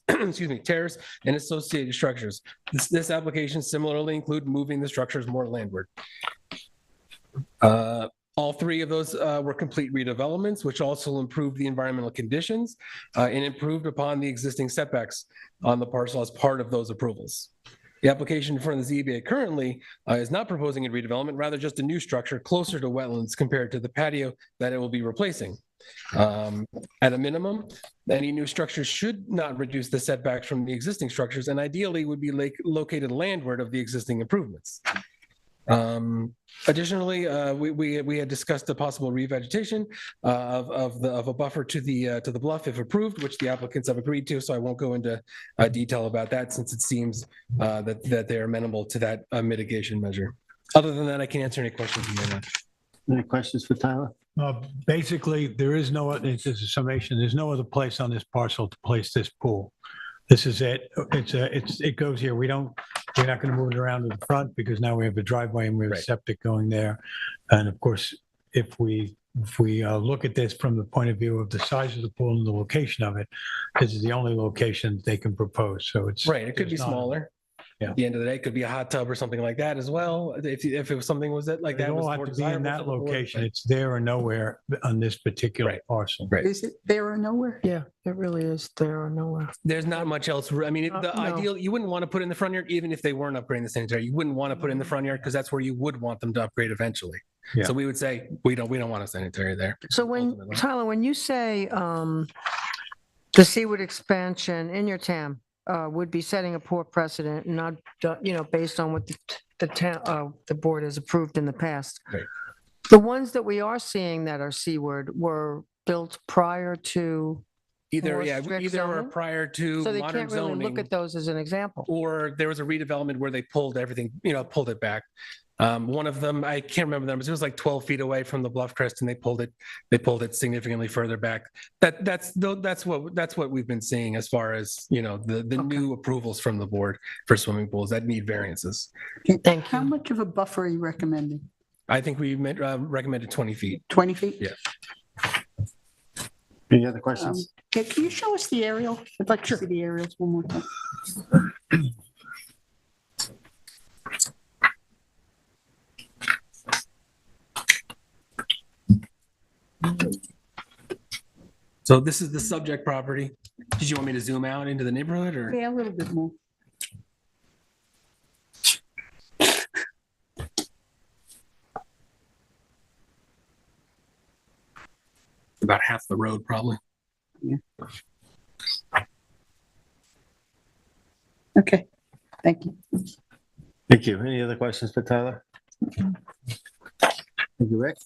terrace and associated structures. This application similarly include moving the structures more landward. All three of those were complete redevelopments, which also improved the environmental conditions and improved upon the existing setbacks on the parcel as part of those approvals. The application for the ZBA currently is not proposing a redevelopment, rather just a new structure closer to wetlands compared to the patio that it will be replacing. At a minimum, any new structures should not reduce the setbacks from the existing structures and ideally would be located landward of the existing improvements. Additionally, we had discussed the possible revegetation of a buffer to the bluff if approved, which the applicants have agreed to. So I won't go into detail about that since it seems that they are amenable to that mitigation measure. Other than that, I can answer any questions you may have. Any questions for Tyler? Basically, there is no, this is a summation, there's no other place on this parcel to place this pool. This is it. It goes here. We're not going to move it around to the front because now we have a driveway and we have a septic going there. And of course, if we look at this from the point of view of the size of the pool and the location of it, this is the only location they can propose. So it's Right, it could be it's not- smaller. Yeah. At the end of the day, it could be a hot tub or something like that as well. If it was something was that like It that was all more have to be in desirable that for the board, location. but- It's there or nowhere on this particular parcel. Right. Is it there or nowhere? Yeah, it really is there or nowhere. There's not much else. I mean, the No. ideal, you wouldn't want to put in the front yard, even if they weren't upgrading the sanitary. You wouldn't want to put in the front yard because that's where you would want them to upgrade eventually. Yeah. So we would say, we don't want a sanitary there. So when, ultimately. Tyler, when you say the Seaward expansion in your TAM would be setting a poor precedent, not, based on what the town, the board has approved in the past. Right. The ones that we are seeing that are Seaward were built prior to Either, more yeah, strict either or zoning? prior to So they modern can't really look zoning, at those as an example. or there was a redevelopment where they pulled everything, pulled it back. One of them, I can't remember them, but it was like 12 feet away from the bluff crest and they pulled it significantly further back. That's what we've been seeing as far as, the new approvals from the board for swimming pools that need variances. Thank How much of a buffer are you recommending? I think we recommended 20 feet. 20 feet? Yeah. Any other questions? Can you show us the aerial? I'd like to see the aerials one more time. So this is the subject property. Did you want me to zoom out into the neighborhood or? Yeah, a little bit more. About half the road, probably. Yeah. Okay, thank you. Thank you. Any other questions for Tyler? Thank you, Rick.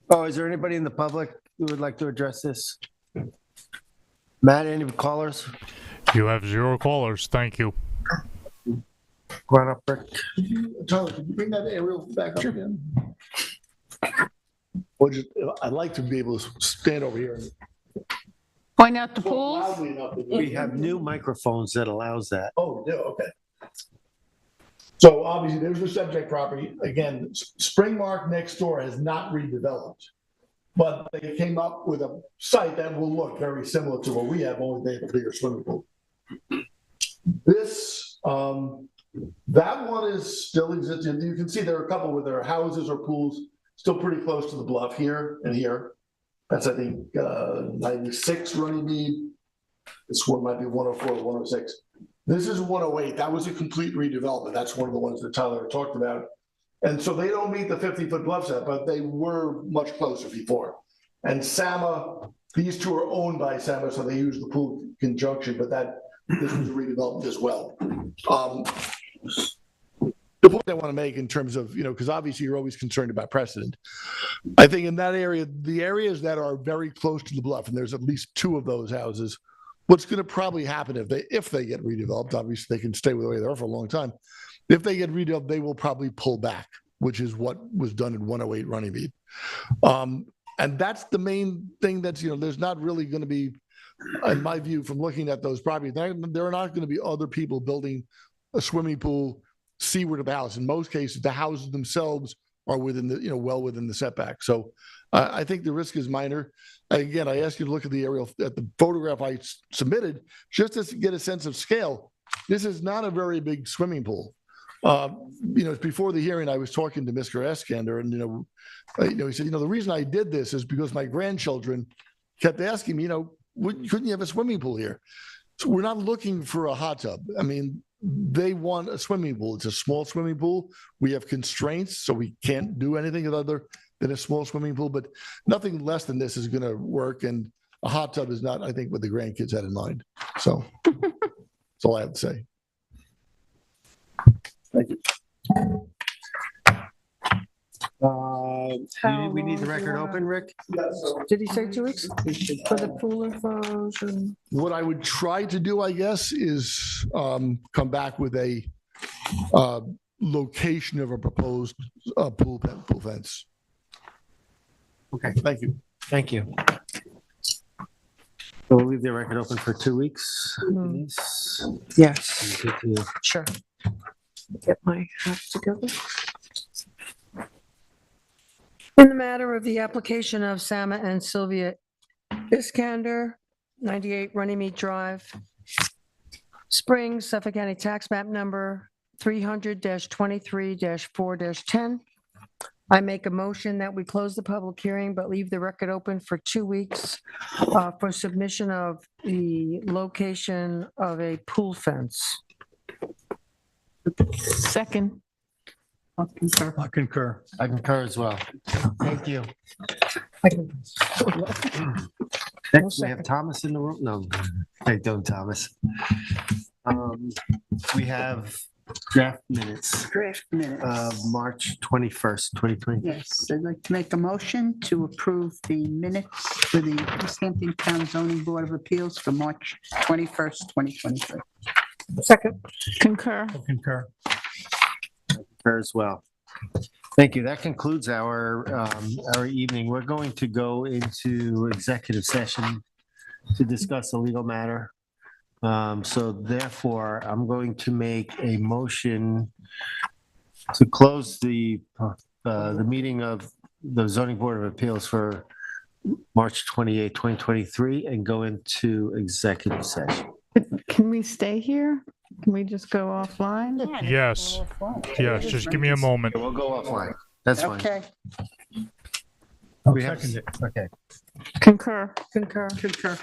Oh, is there anybody in the public who would like to address this? Matt, any callers? You have 0 callers. Thank you. Go on up, Rick. Tyler, could you bring that aerial back up again? Or just, I'd like to be able to stand over here. Point out the Talk pools. loudly enough that We have new microphones that allows that. Oh, yeah, okay. So obviously, there's the subject property. Again, Spring Mark next door has not redeveloped. But they came up with a site that will look very similar to what we have, only they have a bigger swimming pool. This, that one is still existing. You can see there are a couple where there are houses or pools still pretty close to the bluff here and here. That's, I think, 96 Runnymede. This one might be 104 or 106. This is 108. That was a complete redevelopment. That's one of the ones that Tyler talked about. And so they don't meet the 50-foot bluff set, but they were much closer before. And Sama, these two are owned by Sama, so they use the pool in conjunction, but this was a redevelopment as well. The point I want to make in terms of, because obviously you're always concerned about precedent. I think in that area, the areas that are very close to the bluff, and there's at least 2 of those houses, what's going to probably happen if they get redeveloped, obviously they can stay the way they are for a long time. If they get redeveloped, they will probably pull back, which is what was done in 108 Runnymede. And that's the main thing that's, there's not really going to be, in my view, from looking at those properties, there are not going to be other people building a swimming pool seaward of the house. In most cases, the houses themselves are within the, well within the setback. So I think the risk is minor. Again, I asked you to look at the aerial, at the photograph I submitted, just to get a sense of scale. This is not a very big swimming pool. Before the hearing, I was talking to Mr. Eskander, and he said, the reason I did this is because my grandchildren kept asking me, couldn't you have a swimming pool here? So we're not looking for a hot tub. I mean, they want a swimming pool. It's a small swimming pool. We have constraints, so we can't do anything other than a small swimming pool. But nothing less than this is going to work. And a hot tub is not, I think, what the grandkids had in mind. So that's all I have to say. Thank you. We need the record open, Rick? Did he say 2 weeks for the pool erosion? What I would try to do, I guess, is come back with a location of a proposed pool fence. Okay. Thank you. Thank you. So we'll leave the record open for 2 weeks. Hmm. Denise? Yes, Good to you. sure. Get my house together. In the matter of the application of Sama and Sylvia Iskander, 98 Runnymede Drive, Springs, Suffolk County Tax Map Number 300-23-4-10. I make a motion that we close the public hearing, but leave the record open for 2 weeks for submission of the location of a pool fence. Second. I'll concur. I concur. I concur as well. Thank you. Next, we have Thomas in the room. No, I don't, Thomas. We have draft minutes Draft minutes. of March 21st, 2020. Yes, I'd like to make a motion to approve the minutes for the East Hampton Town Zoning Board of Appeals for March 21st, 2023. Second. Concur. I concur. Concur as well. Thank you. That concludes our evening. We're going to go into executive session to discuss a legal matter. So therefore, I'm going to make a motion to close the meeting of the Zoning Board of Appeals for March 28, 2023, and go into executive session. Can we stay here? Can we just go offline? Yes, yes, just give me a moment. We'll go offline. That's fine. Okay, I'll We have- second it. Okay. Concur. Concur. concur.